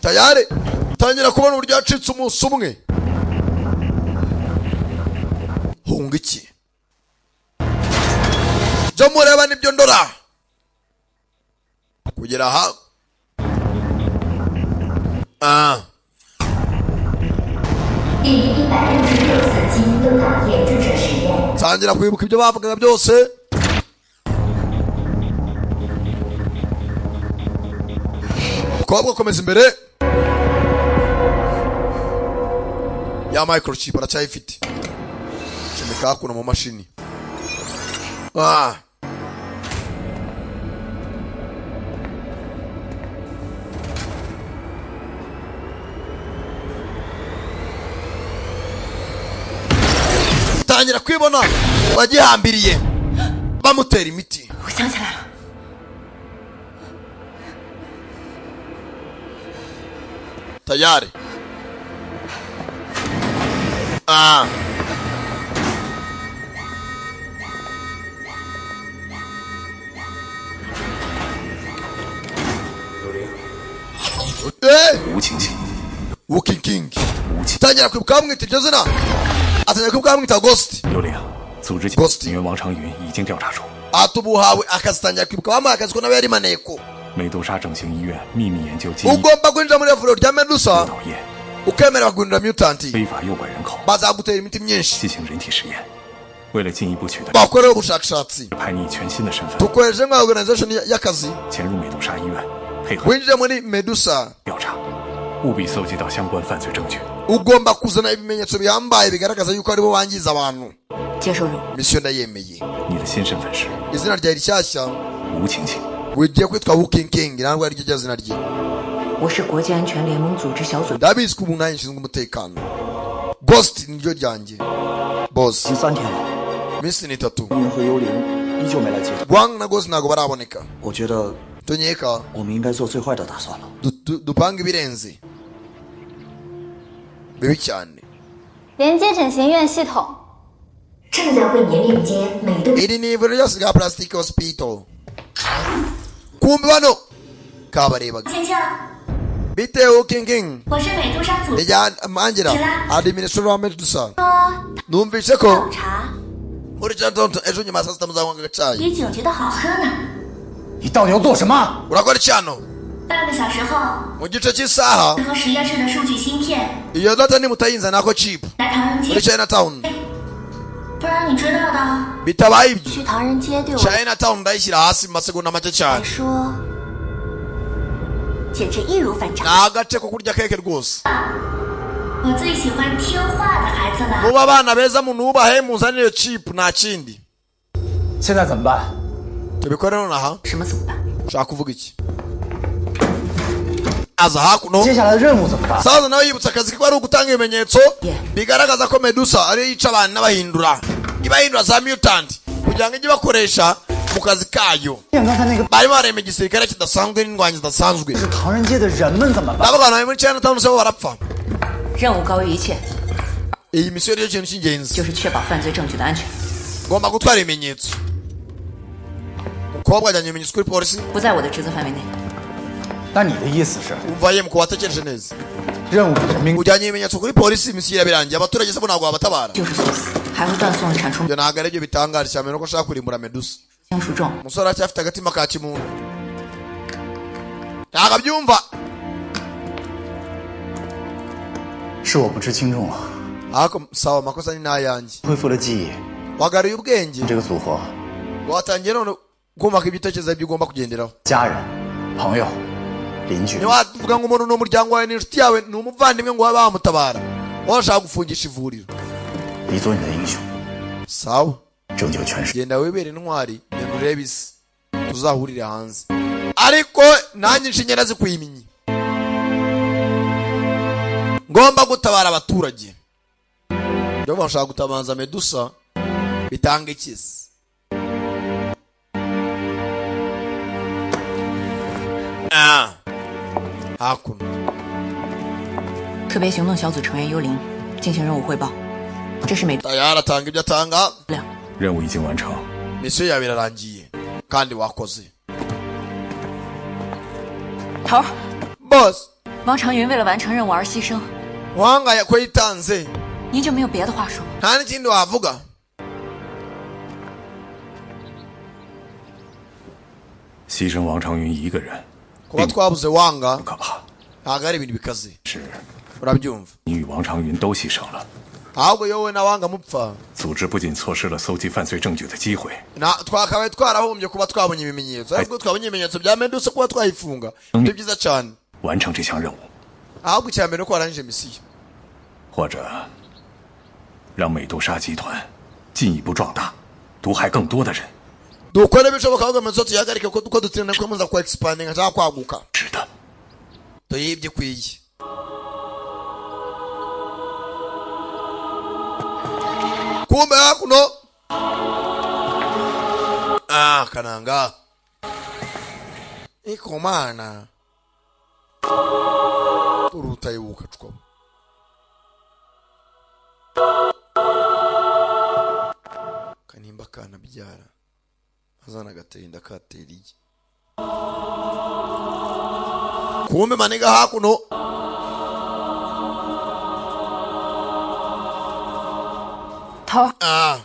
tayari tangira kubona uburyo yacitse umunsi umwe hunga iki byo mureba nibyo ndora kugera aha tangira kwibuka ibyo bavugaga byose mukobwa komeza imbere ya microchip aracyayifite chimika hakuno mu mashini tangira kwibona bagihambiriye bamutera imiti tayari Walking King tangira kwibuka bamwita iryo zina atangira kwibuka bamwita Ghost 刘玲，组织警员王长云已经调查出 atubuhawe akazitangira kwibuka bamuha akazi ko nawe yari maneko 美杜莎整形医院秘密研究基因 ugomba kwinjira muri ivuriro rya Medusa ukemera guhindura mutant 非法诱拐人口 bazagutera imiti myinshi 进行人体实验 为了进一步取得 bakorewe ubushakashatsi 派你全新的身份 tukohereje nka organization y'akazi 潜入美杜莎医院配合 winjire muri Medusa 调查 务必搜集到相关犯罪证据 ugomba kuzana ibimenyetso bihambaye bigaragaza yuko aribo bangiza abantu 接受任务 mission ndayemeye 你的新身份是 izina ryawe rishyashya 吴晴晴 wigiye kwitwa Wu King King ntabwo ari ryo zina rye 我是国际安全联盟组织小组 ndabizi ko ubu nanjye nshinzwe umutekano Ghost niryo ryanjye boss 3天了 iminsi ni 3云和幽灵依旧没来接 Wang na Ghost ntabwo baraboneka 我觉得 tonyeka 我们应该做最坏的打算了 dupanga ibirenze bibi cyane 连接整形院系统， 正在为您链接美杜 iri ni ivuriro ryose rya Plastic Hospital kumbe bano kabarebaga 芊芊， bitewe King King 我是美杜莎组 rya Angela administrator wa Medusa 说 numvise ko 下午茶 muri Chantonto ejo nyuma saa sita muzanywa agacayi 比酒觉得好喝呢。 你到底要做什么？ urakora iki hano 半个小时后， mu gice cy'isaha 和实验室的数据芯片 iyo data nimutayinza nako chip 来唐人 muri 街， Chinatown 不然你知道的， bitabaye ibyo 去唐人街对我 Chinatown ndayishyira hasi mu masegonda make 来 cyane 说简直易如反掌。 ni agace ko kurya keke rwose 我最喜欢听话的孩子了。 muba abana beza munubahe muzanire chip nta kindi 现在怎么办？ tubikore nonaha 什么怎么办？ ushaka kuvuga iki aza hakuno 接下来的任务怎么办？ saza nawe yibutsa akazi ke ko ari ugutanga ibimenyetso bigaragaza ko Medusa ariyo yica abantu n'abahindura ibahindura za mutant kugira ngo ijye bakoresha mu kazi kayo barimo barema igisirikare kidasanzwe n'indwanyi zidasanzwe 唐人街的人们怎么办？ ndavuga abantu muri Chinatown se bo barapfa 任务高于一切， iyi misiyo niyo kintu cy'ingenzi 就是确保犯罪证据的安全。 ngomba gutwara ibimenyetso umukobwa ajyanye ibimenyetso kuri polisi 不在我的职责范围内。 那你的意思是， umva yemu ku batekereje neza 任务比人民 ujyanye ibimenyetso kuri polisi misiyo irabirangiye abaturage se bo ntabwo babatabara 就是作死，还会断送产出 ibyo ntabwo ari byo bitangaje cyane nuko ashaka kurimbura Medusa 相属重。 umusore aracyafite agatima ka kimuntu ntabwo abyumva 是我不知轻重了， ariko sawa amakosa ni n'ayanjye 恢复了记忆。 wagaruye ubwenge 这个组合， watangiye none kumva ibitekerezo ibyo ugomba kugenderaho 家人、朋友、邻居， ntiwavuga ngo umuntu ni umuryango wawe ni inshuti yawe ni umuvandimwe ngo babe bamutabara washaka gufungisha ivuriro 你做你的英雄， sawa 拯救全世界。 genda wibere intwari genda urebe isi tuzahurire hanze ariko nanjye inshinge nazikwiminye ngomba gutabara abaturage iyo bashaka gutabaza Medusa bitanga ikisi hakuno 特别行动小组成员幽灵进行任务汇报。这是美。 aratanga ibyo atanga 任务已经完成 misiyo yawe irarangiye kandi wakoze 头儿 boss 王长云为了完成任务而牺牲， wanga yakwitanze 您就没有别的话说？ nta n'ikindi wavuga 牺牲王长云一个人 kuba twabuze wanga 不可怕， ntabwo ari ibintu bikaze 是 urabyumva 你与王长云都牺牲了， ahubwo yowe na wanga mupfa 组织不仅错失了搜集犯罪证据的机会， twakabaye twarahombye kuba twabonye ibimenyetso ariko twabonye ibimenyetso bya Medusa kuba twayifunga ni byiza cyane 完成这项任务， ahubwo icya mbere ni uko warangije misiyo 或者让美杜莎集团进一步壮大，毒害更多的人。 dukore ibishoboka ahubwo Medusa tuyihagarike kuko dutinda kwemeza kwa expanding cyangwa kwaguka 是的， tuyibye ikwiye kumbe hakuno kananga ikomana urutayibuka two kanimba kana byara azana gaterinda kateriye kumbe maniga hakuno头儿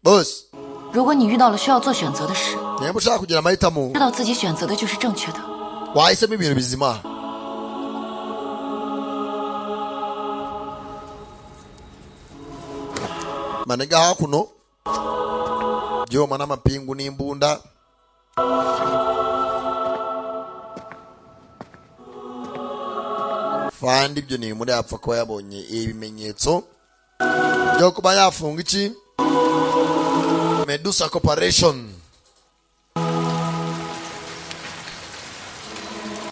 boss 如果你遇到了需要做选择的事， niba ushaka kugira amahitamo 知道自己选择的就是正确的。 wahisemo ibintu bizima. Maniga hakuno byoma n'amapingu n'imbunda. Fandi ibyo ni muri apfa ko yabonye ibimenyetso byo kuba yafunga iki Medusa Corporation.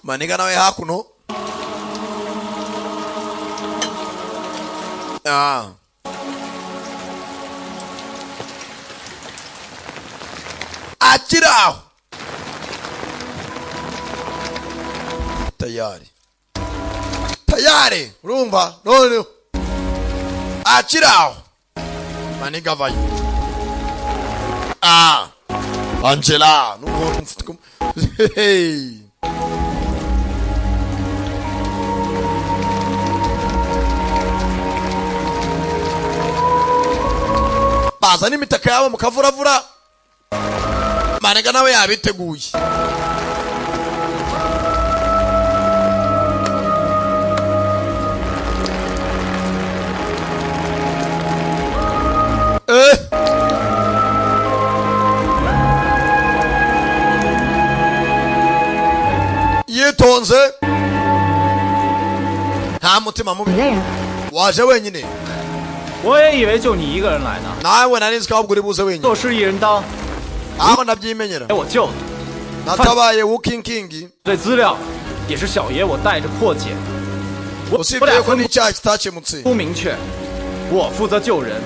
Maniga nawe hakuno akira tayari urumva none akira maniga vayo Angela nuko mfitiko hey baza n'imitaka yabo mukavuravura. Maniga nawe yabiteguye. Yitonze nta mutima mubi. Waje wenyine? 我也以为就你一个人来呢。 nawe nari nzi ko ahubwo uri buze wenyine. 做事一人当。 aho nabyimenyera. 我救的。 natabaye Walking King. 对资料也是小爷我带着破解。usibye ko n'icyaha kitakemutse. 不明确，我负责救人，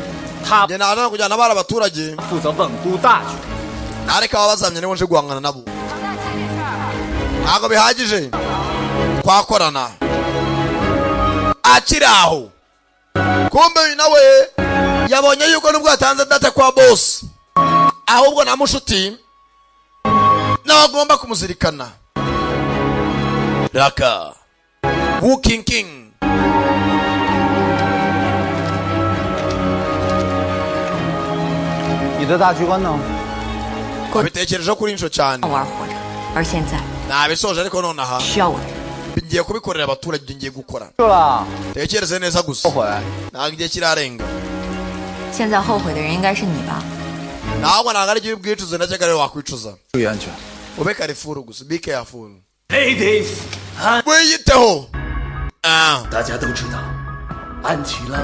他 njye naje kujyana abari abaturage 负责稳固大局。 ariko abazamye nibo nje guhangana nabo. ntabwo bihagije twakorana. akiri aho kumbe nawe yabonye yuko nubwo yatanze data kwa boss ahubwo na mushuti nawe agomba kumuzirikana. Raka Walking King.你的大局观呢？ abitekerejeho kuri insho cyane. 玩活着，而现在 nabisoje ariko nonaha 需要我的人。 ngiye kubikorera abaturage ngiye gukora. 是了， tekereze neza gusa. 后悔。 ntabwo igihe kirarenga. 现在后悔的人应该是你吧？ ntabwo ntabwo ari igihe ubwicuza ndakeka rero wakwicuza. 注意安全。 ube careful gusa. be careful. Ladies， wiyiteho. 大家都知道，安琪拉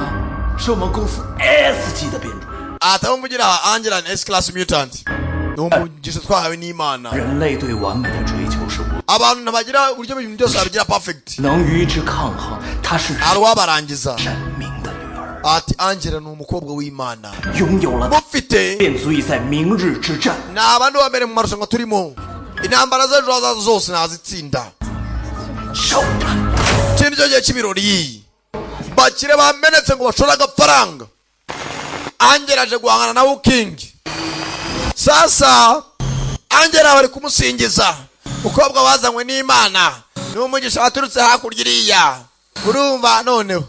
是我们公司 S 级的编种。 atamuvugira Angela ni S class mutant. n'umugisha twahawe n'Imana. 人类对完美的追求是无。 abantu ntabagira uburyo ibintu byose babigira perfect. 能与之抗衡，她是 arwabarangiza. 神明的女儿。 ati Angela ni umukobwa w'Imana. 拥有了 mufite 便足以在明日之战。 ni abandi ba mbere mu marushanwa turimo. intambara z'ejo hazaza zose nazitsinda. iki nicyo gihe cy'ibirori. bakire bamenetse ngo bashore agafaranga. Angela aje guhangana na Walking. sasa Angela bari kumusingiza. umukobwa wazanywe n'Imana n'umugisha waturutse hakurya iriya. urumva noneho.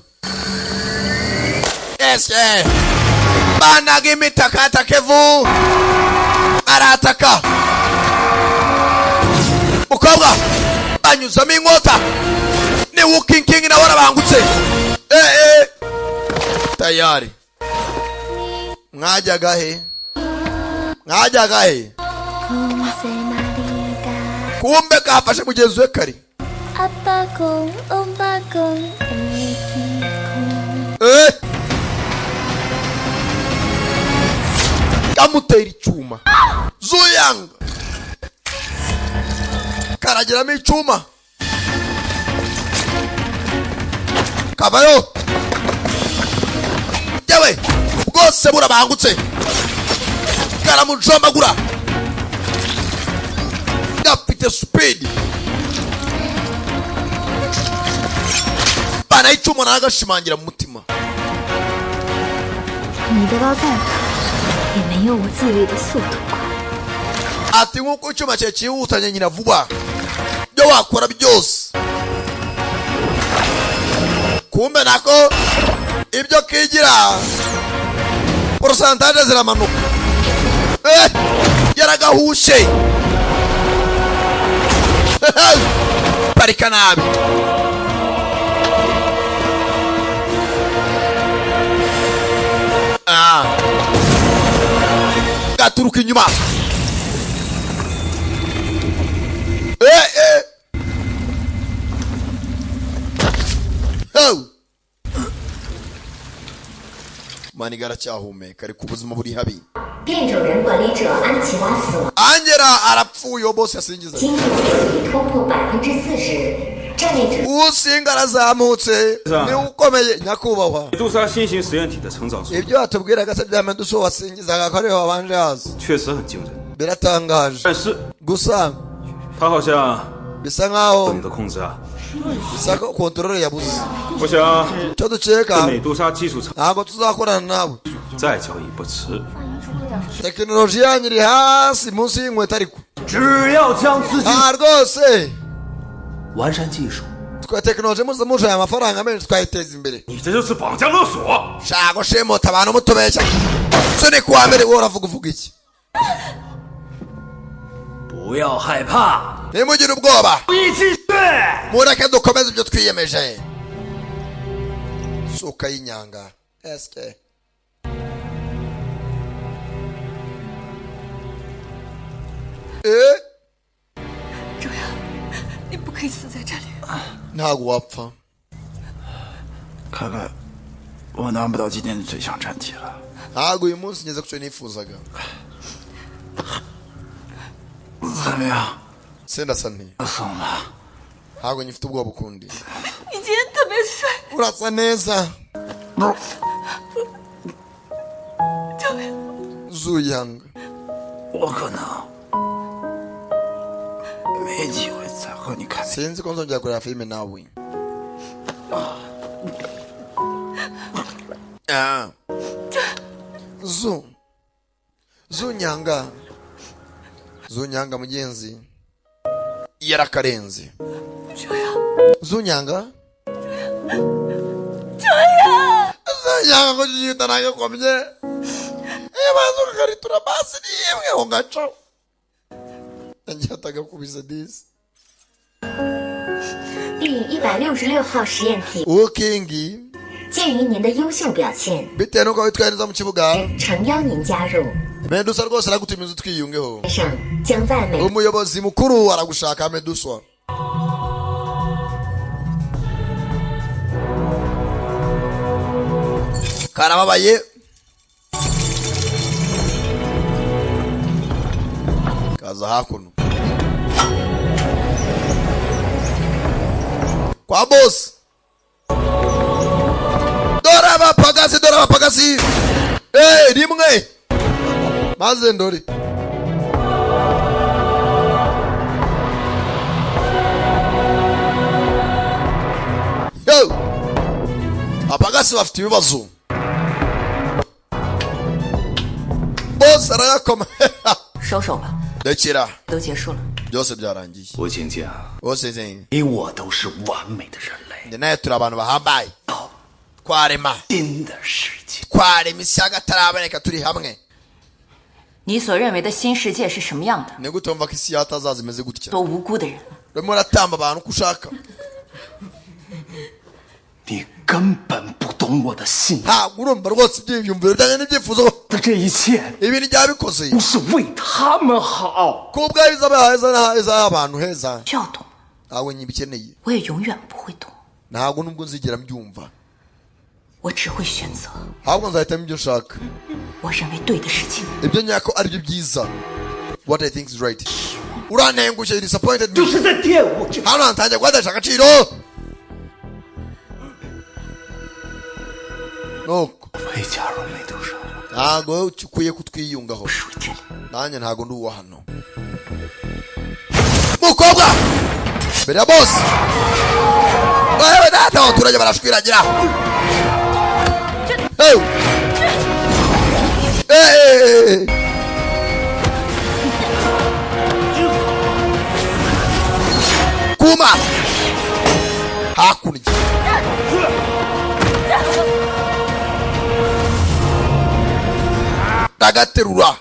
yes banaga imitaka atakevu arataka. mukobwa banyuzamo inkota ni Walking King nawe arabangutse. tayari. mwajyaga he? kumbe kafashe mugenzi we kare. kamutera icyuma. zuyanga karagiramo icyuma. kavayo. yewe bwose burabangutse. karamujombagura. gafite speed. bana icyuma nagashimangira mu mutima. 你的刀再好，也没有我自律的速度快。 ati nk'uko icyuma cye cyihutanye nyina vuba ibyo wakora byose. kumbe nako ibyo kigira porosantaje ziramanuka. yaragahushe parika nabi gaturuka inyuma mani garacyahumeka ariko ubuzima buri habi 变种人管理者安琪拉死亡， Angela arapfuye bose yasingiza 经济比突破40%，战略指 usinga arazamutse ni ukomeye nyakubahwa 美杜莎新型实验体的成长速度 ibyo atubwiraga se bya Medusa wasingizaga ko ariho wabanje haza 确实很惊人， biratangaje 但是 gusa 他好像 bisa nkaho 你的控制啊。 bisa ko control yabuze 我想 cyo dukeka 美杜莎基础厂 ntabwo tuzakorana nabo 再交易不迟。 tekinoloji yanyu iri hasi munsi y'inkweto ariko 只要将资金 rwose 完善技术， twa tekinoloji mpuzamahanga aya mafaranga menshi twayiteza imbere 你这就是绑架勒索！ shaka gushimota abantu mutubeshya so ni kuwa mbere wowe uravuga uvuga iki 不要害怕， ntimugire ubwoba 一起去。 mureke dukomeze ibyo twiyemeje suka y'inyanga esike eh 周阳，你不可以死在这里。 ntabwo wapfa 看来我拿不到今天的最强战体了。 ntabwo uyu munsi ngeze ku cyo nifuzaga 怎么样？ sendasa nti 送吧。 ntabwo nyifite ubwoba ukundi 你今天特别帅， urasa neza 周阳， zuyanga 我可能没机会再和你看。 sinzi ko nzongera kureba filime nawe zunyanga mugenzi yarakarenze zunyanga zunyanga ko jiyita nagakomye baza ukakaritura basi ni yemwe ngo ngacaho njyataga kubisa disi 第166号实验体， ukingi 鉴于您的优秀表现， bitewe nuko witwaye neza mu kibuga 诚邀您加入。 Medusa rwose aragutumiza twiyungeho 上将在美 umuyobozi mukuru aragushaka Medusa karababaye kaza hakuno kwa boss dora abapagasi rimwe maze ndori yo abapagasi bafite ibibazo boss arayakoma 收手吧， dekera 都结束了。 byose byarangiye 我请假， bose zenye 你我都是完美的人类， njye nawe turi abantu bahambaye twarema 新的世界， twarema isi y'agataraboneka turi hamwe 你所认为的新世界是什么样的？ ni gute wumva ko isi yatazaza imeze gutya 多无辜的人！ urimo uratamba abantu uko ushaka 你根本不懂我的心。 ntabwo urumva rwose ibyiyumviro bijyanye n'ibyifuzo 的这一切 ibintu byabikoze 不是为他们好， ko ubwayo izaba heza abantu heza 需要懂， ntabwo nyibikeneye 我也永远不会懂， ntabwo nubwo nzigera mbyumva 我只会选择 ahubwo nzahitamo ibyo nshaka 我认为对的事情。 ibyo nyako ari byo byiza what I think is right urantengushye you disappointed me 就是在玷污这。 hano ntangiye guhadasha agaciro nuko 会加入美杜莎， ntabwo ukwiye kutwiyungaho nanjye ntabwo ndi uwo hano mukobwa mbere ya bose wewe data abaturage barashwiragira kuma hakurya ndagaterura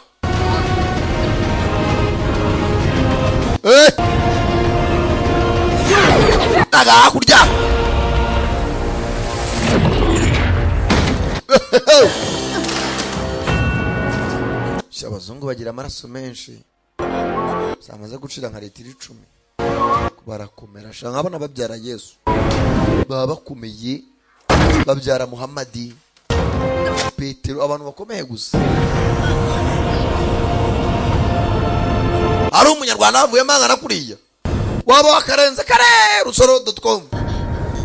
Naga hakurya. Abazungu bagira amaraso menshi. Samaze gucira nka litiro 10. Barakomera. Shanga abana babyara Yesu. Baba bakomeye. Babyara Muhammadi. Petero abantu bakomeye gusa. Ari umunyarwanda avuye mangana kuriya. Waba wakarenze kare rusoro.com.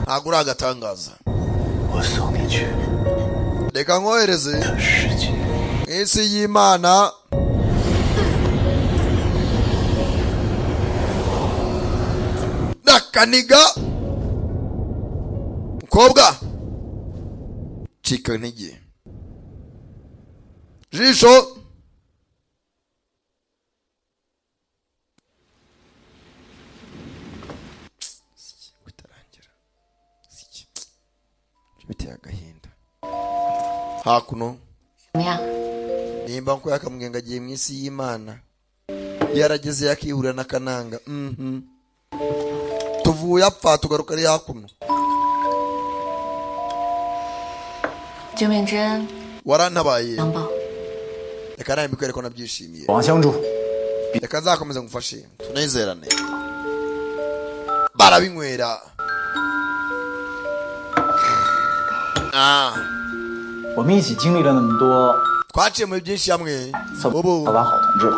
Agura agatangaza. Reka nkohereze. Isi y'Imana. Nakaniga. Mukobwa. Chika ntege. Jisho. Biteye agahinda. Hakuno. Nimba nko yakamwenga agiye mu isi y'Imana. Yarageze yakihura na kananga. Tuvuye apfa tugaruka ari hakuno. Warantabaye. Reka nawe mbikwereka ko nabyishimiye. Reka nzakomeza ngufashe. Tunezerane. Barabinywera.啊， 我们一起经历了那么多， twaciye mu byinshi hamwe. 好吧，好同志了。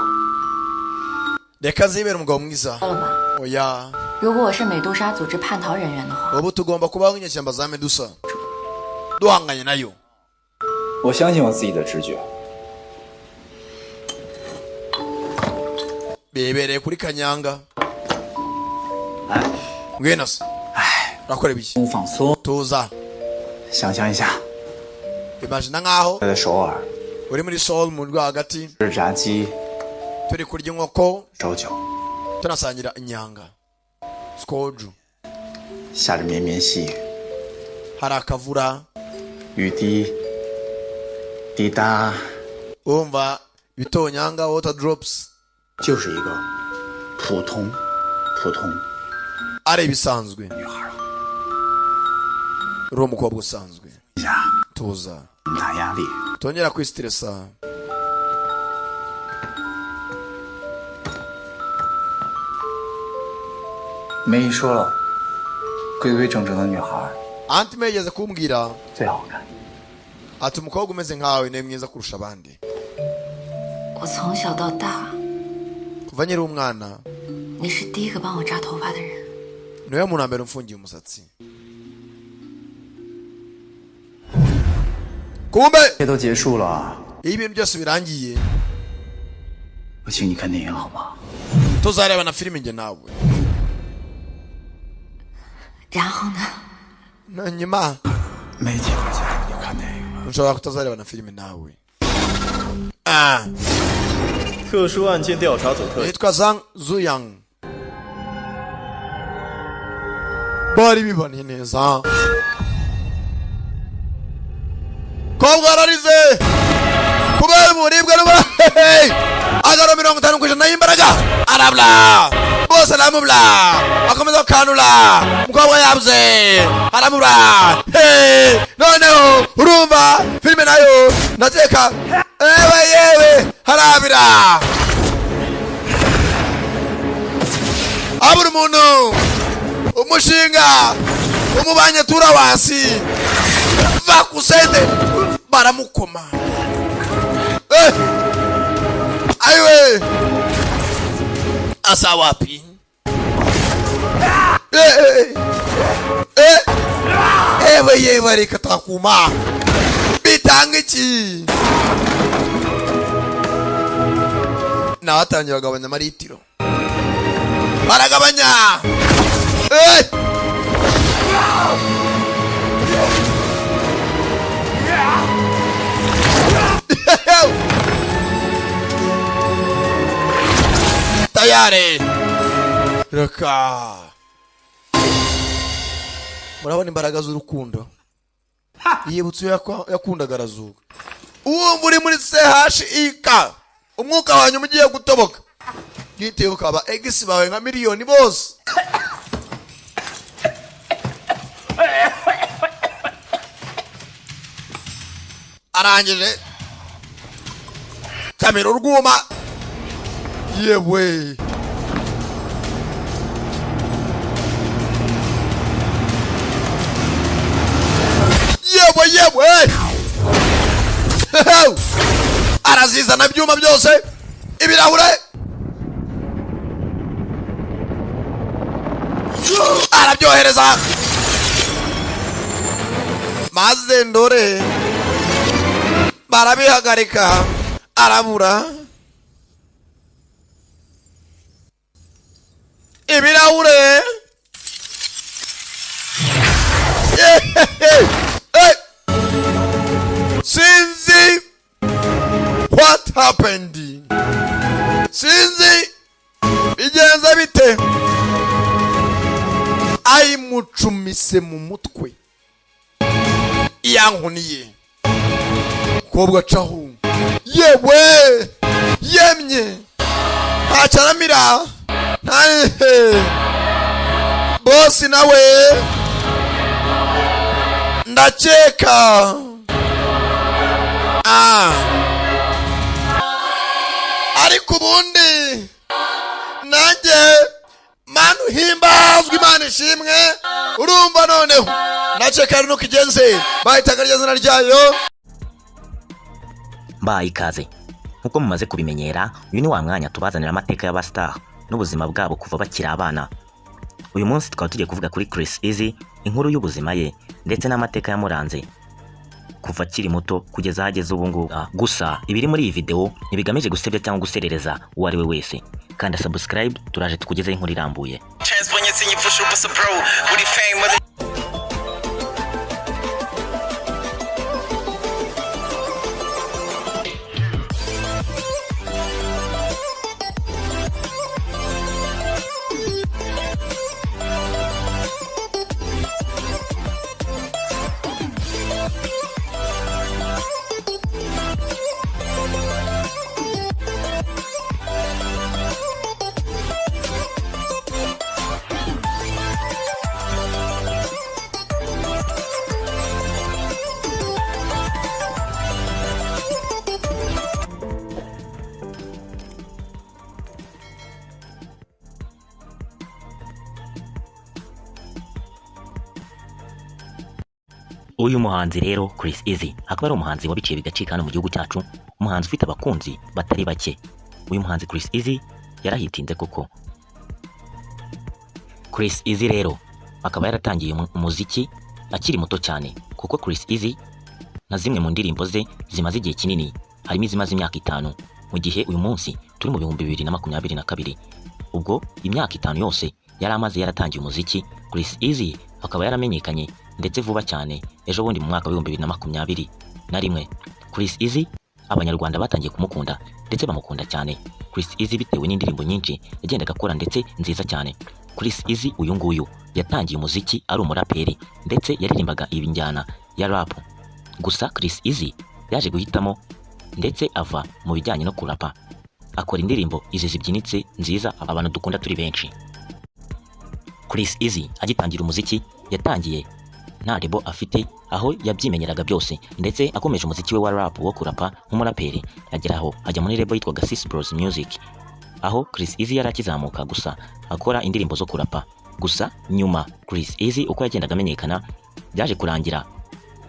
Reka nzibere umugabo mwiza. Oya. 如果我是美杜莎组织叛逃人员的话， ubu tugomba kubaho nk'inyeshyamba za Medusa. Duhanganye nayo. 我相信我自己的直觉。 Bebereye kuri Kanyanga. Ngwino se. Rakora ibiki? 放松。 Tuza. 想象一下， Imagine nkaho 在首尔， uri muri Seoul mu rwagati. 吃炸鸡， turi kurya inkoko. 烧酒， tunasangira inyanga. Skoju. 下着绵绵细雨， hari akavura. 雨滴滴答， Umva bitonyanga water drops. 就是一个普通 ari ibisanzwe. Uri umukobwa usanzwe. Tuza. 大压力。 Tongera kwistressa. 梅姨说了，规规整整的女孩 Anti meyeze kumbwira 最好看。 ati umukobwa umeze nkawe ni mwiza kurusha abandi. 我从小到大， Kuva nkiri umwana 你是第一个帮我扎头发的人。 niwe muntu mbere umfungiye umusatsi. Kumbe 这都结束了， ibintu byose birangiye. 我请你看电影好吗？ Tuzareba na filime nge nawe. 然后呢？ Na nyuma 没机会再让你看电影了。 nshobora kutazareba na filime nawe. 特殊案件调查组特。 Nitwa Zhang Zuyang. Bari bibaniye neza. Kobwa ararize. Kubera uburibwe n'uba. Agaro 50% y'imbaraga. Arabla. Bose aramubla. Akomeza kanula. Mukobwa yabuze. Aramubla. Noneho urumva filime nayo nateka. Yewe harabira. Abura umuntu. Umushinga. Umubanye turawasi. Vakusende. Baramukoma. Aiwe. Asa wapi? Yewe reka takuma. Bitanga iki? Natangira gabanya maritiro. Baragabanya. Tayari. Reka. Murabona imbaraga z'urukundo. Yibutse yakundaga arazuka. Uwo muri CHIK. Umwuka wanyu mugiye gutoboka. gite ukaba egisi bawe nka miliyoni bose arangije kamera urwuma yewe arazizana ibyuma byose ibirahure arabyohereza maze ndore barabihagarika arabura ibirahure sinzi what happened sinzi bigenze bite ayimucumise mu mutwe yankuniye kobwa caho yewe yemye ntacaramira bosi nawe ndakeka ariko ubundi nanjye manu himbazwa imana ishimwe urumva noneho ndakeka rino kigenze bahitaga rya zina ryayo mbaye ikaze nkuko mumaze kubimenyera uyu ni wa mwanya tubazanira amateka y'abastar n'ubuzima bwabo kuva bakiri abana. Uyu munsi tukaba tugiye kuvuga kuri Chris Easy, inkuru y'ubuzima ye ndetse n'amateka yamuranze kuva akiri muto kugeza ahageze ubu ngubu. Gusa ibiri muri iyi video ntibigamije gusebya cyangwa guserereza uwo ari we wese. Kanda subscribe turaje tukugezeho inkuru irambuye. Uyu muhanzi rero Chris Easy akaba ari umuhanzi wabiciye bigacika hano mu gihugu cyacu, umuhanzi ufite abakunzi batari bake. Uyu muhanzi Chris Easy yarahitinze koko. Chris Easy rero akaba yaratangiye umuziki akiri muto cyane, kuko Chris Easy na zimwe mu ndirimbo ze zimaze igihe kinini, harimo izimaze imyaka 5, mu gihe uyu munsi turi mu 2022. Ubwo imyaka 5 yose yari amaze yaratangiye umuziki. Chris Easy akaba yaramenyekanye ndetse vuba cyane ejo bundi mu mwaka wa 2021. Chris Easy abanyarwanda batangiye kumukunda ndetse bamukunda cyane Chris Easy bitewe n'indirimbo nyinshi yagendaga akora ndetse nziza cyane. Chris Easy uyu nguyu yatangiye umuziki ari umuraperi ndetse yaririmbaga ibinjyana ya rap. Gusa Chris Easy yaje guhitamo ndetse ava mu bijyanye no kurapa, akora indirimbo izi zibyinitse nziza abantu dukunda turi benshi. Chris Easy agitangira umuziki yatangiye nta rebo afite, aho yabyimenyeraga byose ndetse akomeje umuziki we wa rap wo kurapa nk'umuraperi, ageraho ajya muri rebo yitwa Agasobanuye Music, aho Chris Easy yarakizamuka gusa akora indirimbo zo kurapa. Gusa nyuma Chris Easy uko yagendaga amenyekana byaje kurangira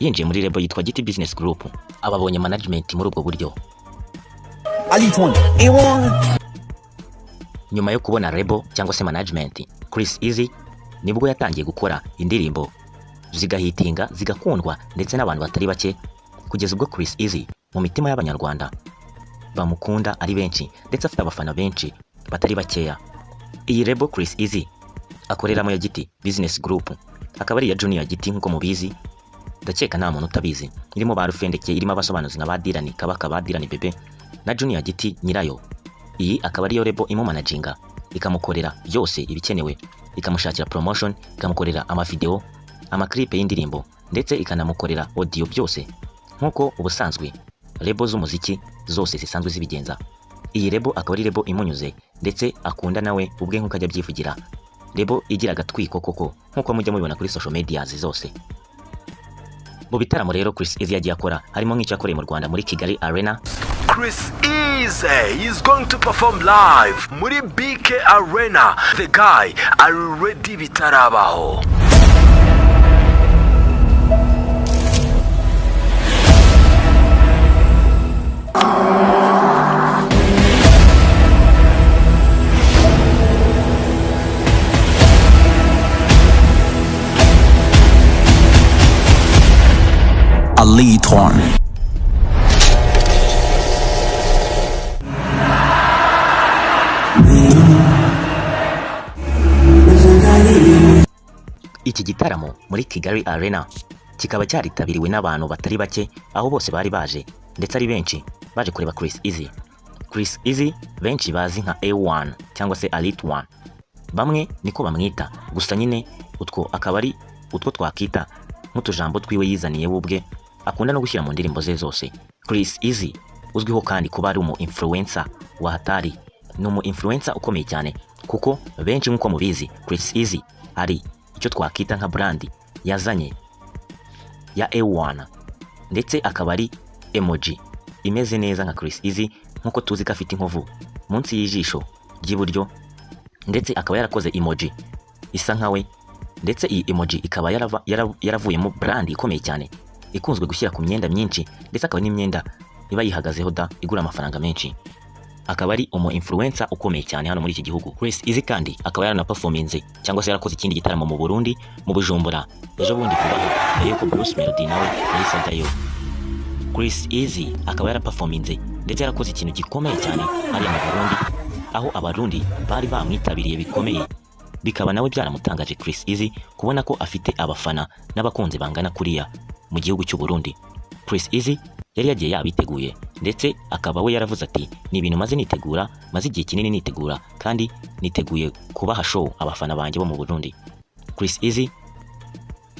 yinjiye muri rebo yitwa GT Business Group, ababonye management muri ubwo buryo. Nyuma yo kubona rebo cyangwa se management, Chris Easy nibwo yatangiye gukora indirimbo zigahitinga zigakundwa ndetse n'abantu batari bake, kugeza ubwo Chris Easy mu mitima y'abanyarwanda bamukunda ari benshi ndetse afite abafana benshi batari bakeya. Iyi rebo Chris Easy akoreramo ya GT Business Group akaba ari ya Junior GT nkuko mubizi, ndakeka nta muntu utabizi. Irimo ba Rufendeke, irimo abasobanuzi nka badirani kabaka, badirani bebe na Junior GT nyirayo. Iyi akaba ari yo rebo imumanaginga, ikamukorera byose ibikenewe, ikamushakira promotion, ikamukorera amavideo, amaklipe y'indirimbo ndetse ikanamukorera audio byose nkuko ubusanzwe rebo z'umuziki zose zisanzwe zibigenza. iyi rebo akaba ari rebo imunyuze ndetse akunda nawe ubwe nk'uko ajya byivugira, rebo igira agatwiko koko nk'uko mujya mubibona kuri social media zose. Mu bitaramo rero Chris Easy yagiye akora harimo nk'icyo yakoreye mu Rwanda muri Kigali Arena. Chris Easy is going to perform live muri BK Arena. The guy are ready bitarabaho. Ali Torn. Iki gitaramo muri Kigali Arena kikaba cyaritabiriwe n'abantu batari bake, aho bose bari baje ndetse ari benshi baje kureba Chris Easy. Chris Easy benshi bazi nka A1 cyangwa se Elite 1, bamwe niko bamwita, gusa nyine utwo akaba ari utwo twakita nk'utujambo twiwe yizaniye ubwe akunda no gushyira mu ndirimbo ze zose. Chris Easy uzwiho kandi kuba ari umu-influencer wa hatari, ni umu-influencer ukomeye cyane kuko benshi nk'uko mubizi Chris Easy ari icyo twakita nka brand yazanye ya A1 ndetse akaba ari emoji imeze neza nka Chris Easy nk'uko tuzi ko afite inkovu munsi y'ijisho ry'iburyo, ndetse akaba yarakoze emoji isa nkawe, ndetse iyi emoji ikaba yaravuyemo brand ikomeye cyane ikunzwe gushyira ku myenda myinshi, ndetse akaba n'imyenda iba yihagazeho da igura amafaranga menshi. Akaba ari umu-influencer ukomeye cyane hano muri iki gihugu. Chris Easy kandi akaba yaranaperforminze cyangwa se yarakoze ikindi gitaramo mu Burundi mu Bujumbura ejo bundi kubaho mbere yuko Bruce Melody nawe yahise ajyayo. Chris Easy akaba yaraperforminze ndetse yarakoze ikintu gikomeye cyane hariya mu Burundi, aho abarundi bari bamwitabiriye bikomeye, bikaba nawe byaramutangaje Chris Easy kubona ko afite abafana n'abakunzi bangana kuriya mu gihugu cy'u Burundi. Chris Easy yari yagiye yabiteguye ndetse akaba we yaravuze ati ni ibintu maze nitegura, maze igihe kinini nitegura kandi niteguye kubaha show abafana banjye bo mu Burundi. Chris Easy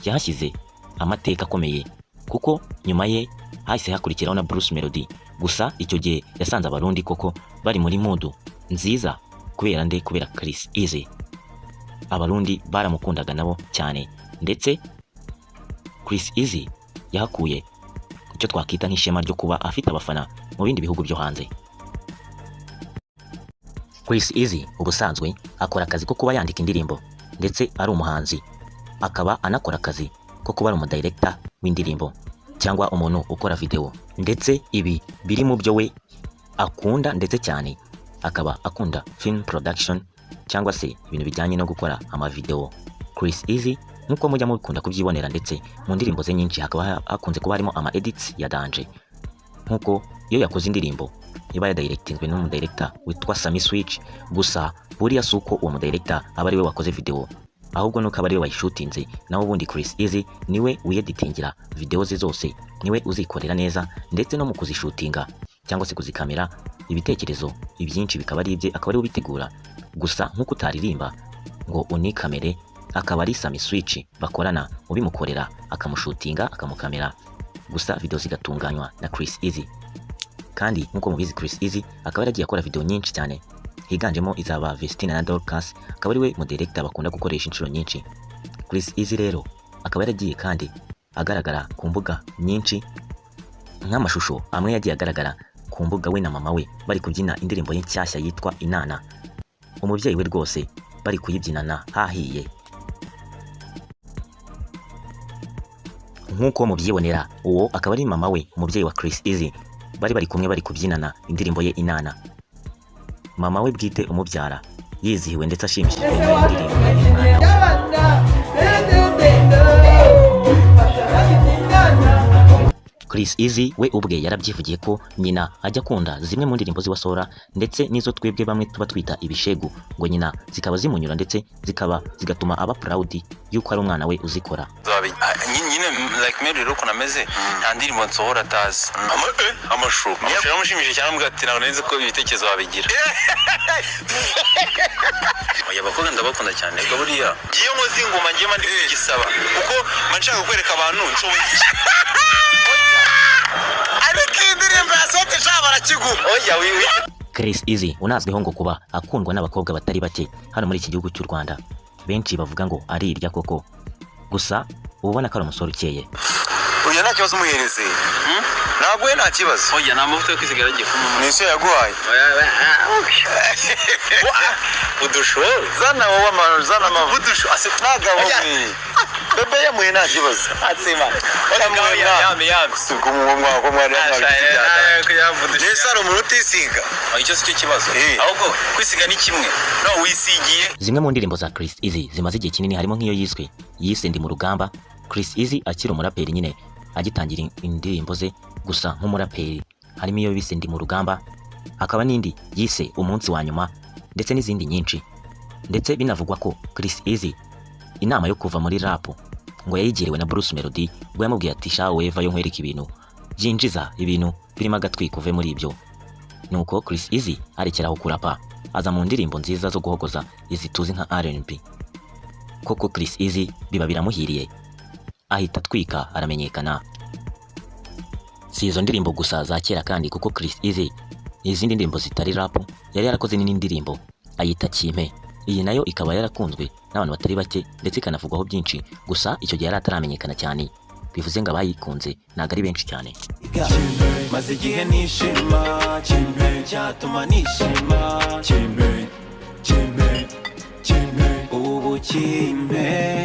yahashyize amateka akomeye kuko nyuma ye hahise hakurikiraho na Bruce Melody, gusa icyo gihe yasanze abarundi koko bari muri mudu nziza kubera Chris Easy. Abarundi baramukundaga nabo cyane, ndetse Chris Easy yahakuye icyo twakita nk'ishema ryo kuba afite abafana mu bindi bihugu byo hanze. Chris Easy ubusanzwe akora akazi ko kuba yandika indirimbo ndetse ari umuhanzi, akaba anakora akazi ko kuba ari umudirector w'indirimbo cyangwa umuntu ukora video, ndetse ibi biri mu byo we akunda ndetse cyane. Akaba akunda film production cyangwa se ibintu bijyanye no gukora amavideo. Chris Easy nk'uko mujya mubikunda kubyibonera, ndetse mu ndirimbo ze nyinshi hakaba hakunze kuba harimo ama edits ya danje, nk'uko iyo yakoze indirimbo iba yadirectingwe n'umudirector witwa Sami Switch, gusa buriya suko uwo mudirector aba ari we wakoze video, ahubwo nuko aba ari we wayishutinze, naho ubundi Chris Easy niwe uyeditingira video ze zose, niwe uzikorera neza, ndetse no mu kuzishutinga cyangwa se kuzikamera ibitekerezo ibyinshi bikaba ari ibye, akaba ari ubitegura. Gusa nk'uko utaririmba ngo unikamere, akaba ari Sami Switch bakorana ubimukorera, akamushutinga akamukamera, gusa video zigatunganywa na Chris Easy. Kandi nk'uko mubizi Chris Easy akaba yaragiye akora video nyinshi cyane, higanjemo izaba Vestina na Dorcas, akaba ari we mudirector bakunda gukoresha inshuro nyinshi. Chris Easy rero akaba yaragiye kandi agaragara ku mbuga nyinshi, nk'amashusho amwe yagiye agaragara ku mbuga we na mama we bari kubyina indirimbo ye nshyashya yitwa Inana, umubyeyi we rwose bari kuyibyinana hahiye. Nk'uko mubyibonera, uwo akaba ari mama we, umubyeyi wa Chris Easy, bari kumwe bari kubyinana indirimbo ye Inana. Mama we bwite umubyara yizihiwe ndetse ashimishijwe n'indirimbo ye Inana. Chris Easy we ubwe yarabyivugiye ko nyina ajya akunda zimwe mu ndirimbo zibasohora, ndetse n'izo twebwe bamwe tuba twita ibishegu, ngo nyina zikaba zimunyura ndetse zigatuma aba proud yuko ari umwana we uzikora. nyine like me rero ko nameze nta ndirimbo nsohora atazi amashu yamushimishije cyane mugati nawe neza ko ibitekerezo babigira. Oya bakobwa ndabakunda cyane ega buriya giye nkoze ingoma ngiye mandi kugisaba kuko manshaka kwereka abantu nshoboye. Ariko indirimbo yasohote shabara kiguma. Oya Chris Easy unazwiho ngo kuba akundwa n'abakobwa batari bake hano muri iki gihugu cy'u Rwanda. Benshi bavuga ngo ari irya koko. Gusa ubona ko ari umusore ukeye. Oya nta kibazo umuhereze. Ntabwo nta kibazo. Oya nta mavuta yo kwisigara agiye kumuma. Nise yaguhaye. Udusho. Zana wowe zana amavudusho. Asitnaga wowe. Bebe yamuye nta kibazo. Atsima. Oya muye yami. Suko umwumwa ko mwari yamuvudusho. Nese ari umuntu utisiga. Icyo si cyo kibazo. Ahubwo kwisiga ni kimwe. No wisigiye. Zimwe mu ndirimbo za Chris Easy zimaze igihe kinini harimo nk'iyo yise Ndi mu rugamba. Chris Easy akiri umuraperi nyine agitangira indirimbo ze gusa nk'umuraperi, harimo iyo bise Ndi mu rugamba, akaba n'indi yise Umunsi wa nyuma, ndetse n'izindi nyinshi. Ndetse binavugwa ko Chris Easy inama yo kuva muri rap ngo yayigiriwe na Bruce Melody, ubwo yamubwiye ati shawe vayo nkwereka ibintu byinjiza ibintu birimo agatwiko uve muri ibyo. Nuko Chris Easy arekeraho kurapa aza mu ndirimbo nziza zo guhogoza izi tuzi nka R&B. Koko Chris Easy biba biramuhiriye, ahita twika aramenyekana. Si izo ndirimbo gusa za kera kandi, kuko Chris Easy izindi ndirimbo zitari rap yari yarakoze n'indirimbo ayita Kimpe. Iyi nayo ikaba yarakunzwe n'abantu batari bake ndetse ikanavugwaho byinshi, gusa icyo gihe yari ataramenyekana cyane, bivuze ngo abayikunze ntabwo ari benshi cyane. Maze igihe nishima, Kimpe cyatuma nishima, Kimpe ubu Kimpe.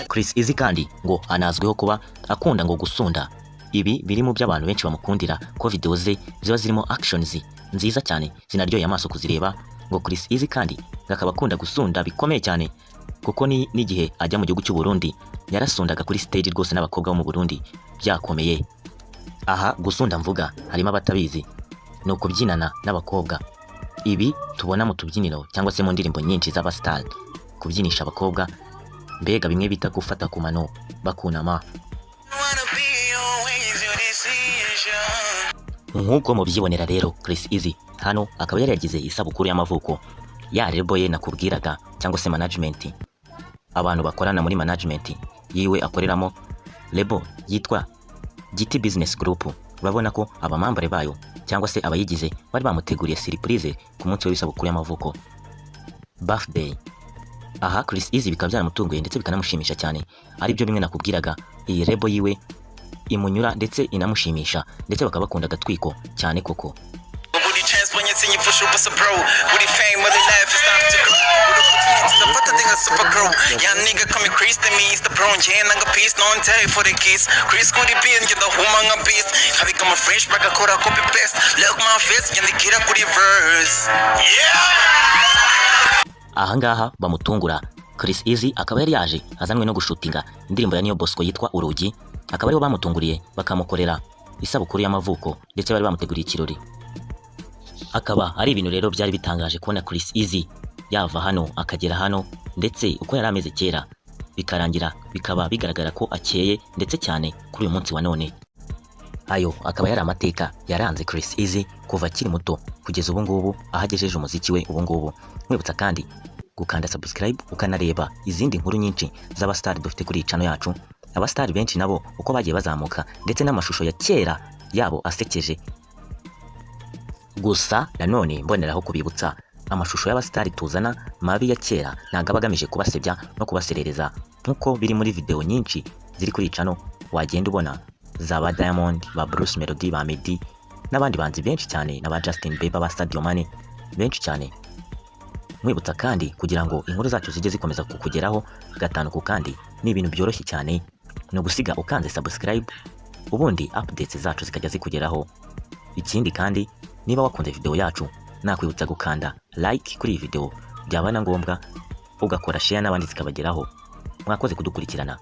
Chris Easy kandi ngo anazwiho kuba akunda ngo gusunda. Ibi biri mu by'abantu benshi bamukundira ko video ze ziba zirimo actions nziza cyane zinaryoye amaso kuzireba. Ngo Chris Easy kandi akaba akunda gusunda bikomeye cyane, kuko n'igihe ajya mu gihugu cy'u Burundi yarasundaga kuri stage rwose n'abakobwa bo mu Burundi byakomeye. Aha gusunda mvuga harimo abatabizi, ni ukubyinana n'abakobwa. Ibi tubona mu tubyiniro cyangwa se mu ndirimbo nyinshi z'abastar, kubyinisha abakobwa, mbega bimwe bita gufata ku mano bakunama. Nk'uko mubyibonera rero, Chris Easy hano akaba yari yagize isabukuru y'amavuko. Ya rebo ye nakubwiraga cyangwa se management, abantu bakorana muri management yiwe akoreramo, lebo yitwa GT Business Group. Urabona ko abamambare bayo cyangwa se abayigize bari bamuteguriye surprise ku munsi w'isabukuru y'amavuko, birthday. Aha Chris Easy bikaba byaramutunguye ndetse bikanamushimisha cyane. Ari byo bimwe nakubwiraga, iyi rebo yiwe imunyura ndetse inamushimisha, ndetse bakaba bakunda agatwiko cyane koko. Ahangaha bamutungura. Chris Easy akaba yari yaje azanwe no gushutinga indirimbo ya Niyo Bosco yitwa Urugi, akaba ariho bamutunguriye bakamukorera isabukuru y'amavuko ndetse bari bamuteguriye ikirori. Akaba ari ibintu rero byari bitangaje kubona Chris Easy yava hano akagera hano, ndetse uko yari ameze kera bikarangira bikaba bigaragara ko akeye ndetse cyane kuri uyu munsi wa none. Ayo akaba yari amateka yaranze Chris Easy kuva akiri muto kugeza ubu ngubu ahagejeje umuziki we ubu ngubu. Mwibutsa kandi gukanda subscribe ukanareba izindi nkuru nyinshi z'abastar dufite kuri channel yacu. Abastar benshi nabo uko bagiye bazamuka ndetse n'amashusho ya kera yabo asekeje. Gusa nanone mboneraho kubibutsa, amashusho y'abastar tuzana mabi ya kera ntago abagamije kubasebya no kubaserereza, nkuko biri muri video nyinshi ziri kuri channel wagenda ubona, zaba Diamond, ba Bruce Melody, ba Meddy n'abandi banzi benshi cyane, n'aba Justin Bieber, ba Sadio Mane benshi cyane. Mwibutsa kandi kugira ngo inkuru zacu zijye zikomeza kukugeraho gatanu ku kandi, ni ibintu byoroshye cyane, no gusiga ukanze subscribe, ubundi updates zacu zikajya zikugeraho. Ikindi kandi niba wakunze video yacu, nakwibutsa gukanda like kuri iyi video, byaba na ngombwa ugakora share n'abandi zikabageraho. Mwakoze kudukurikirana.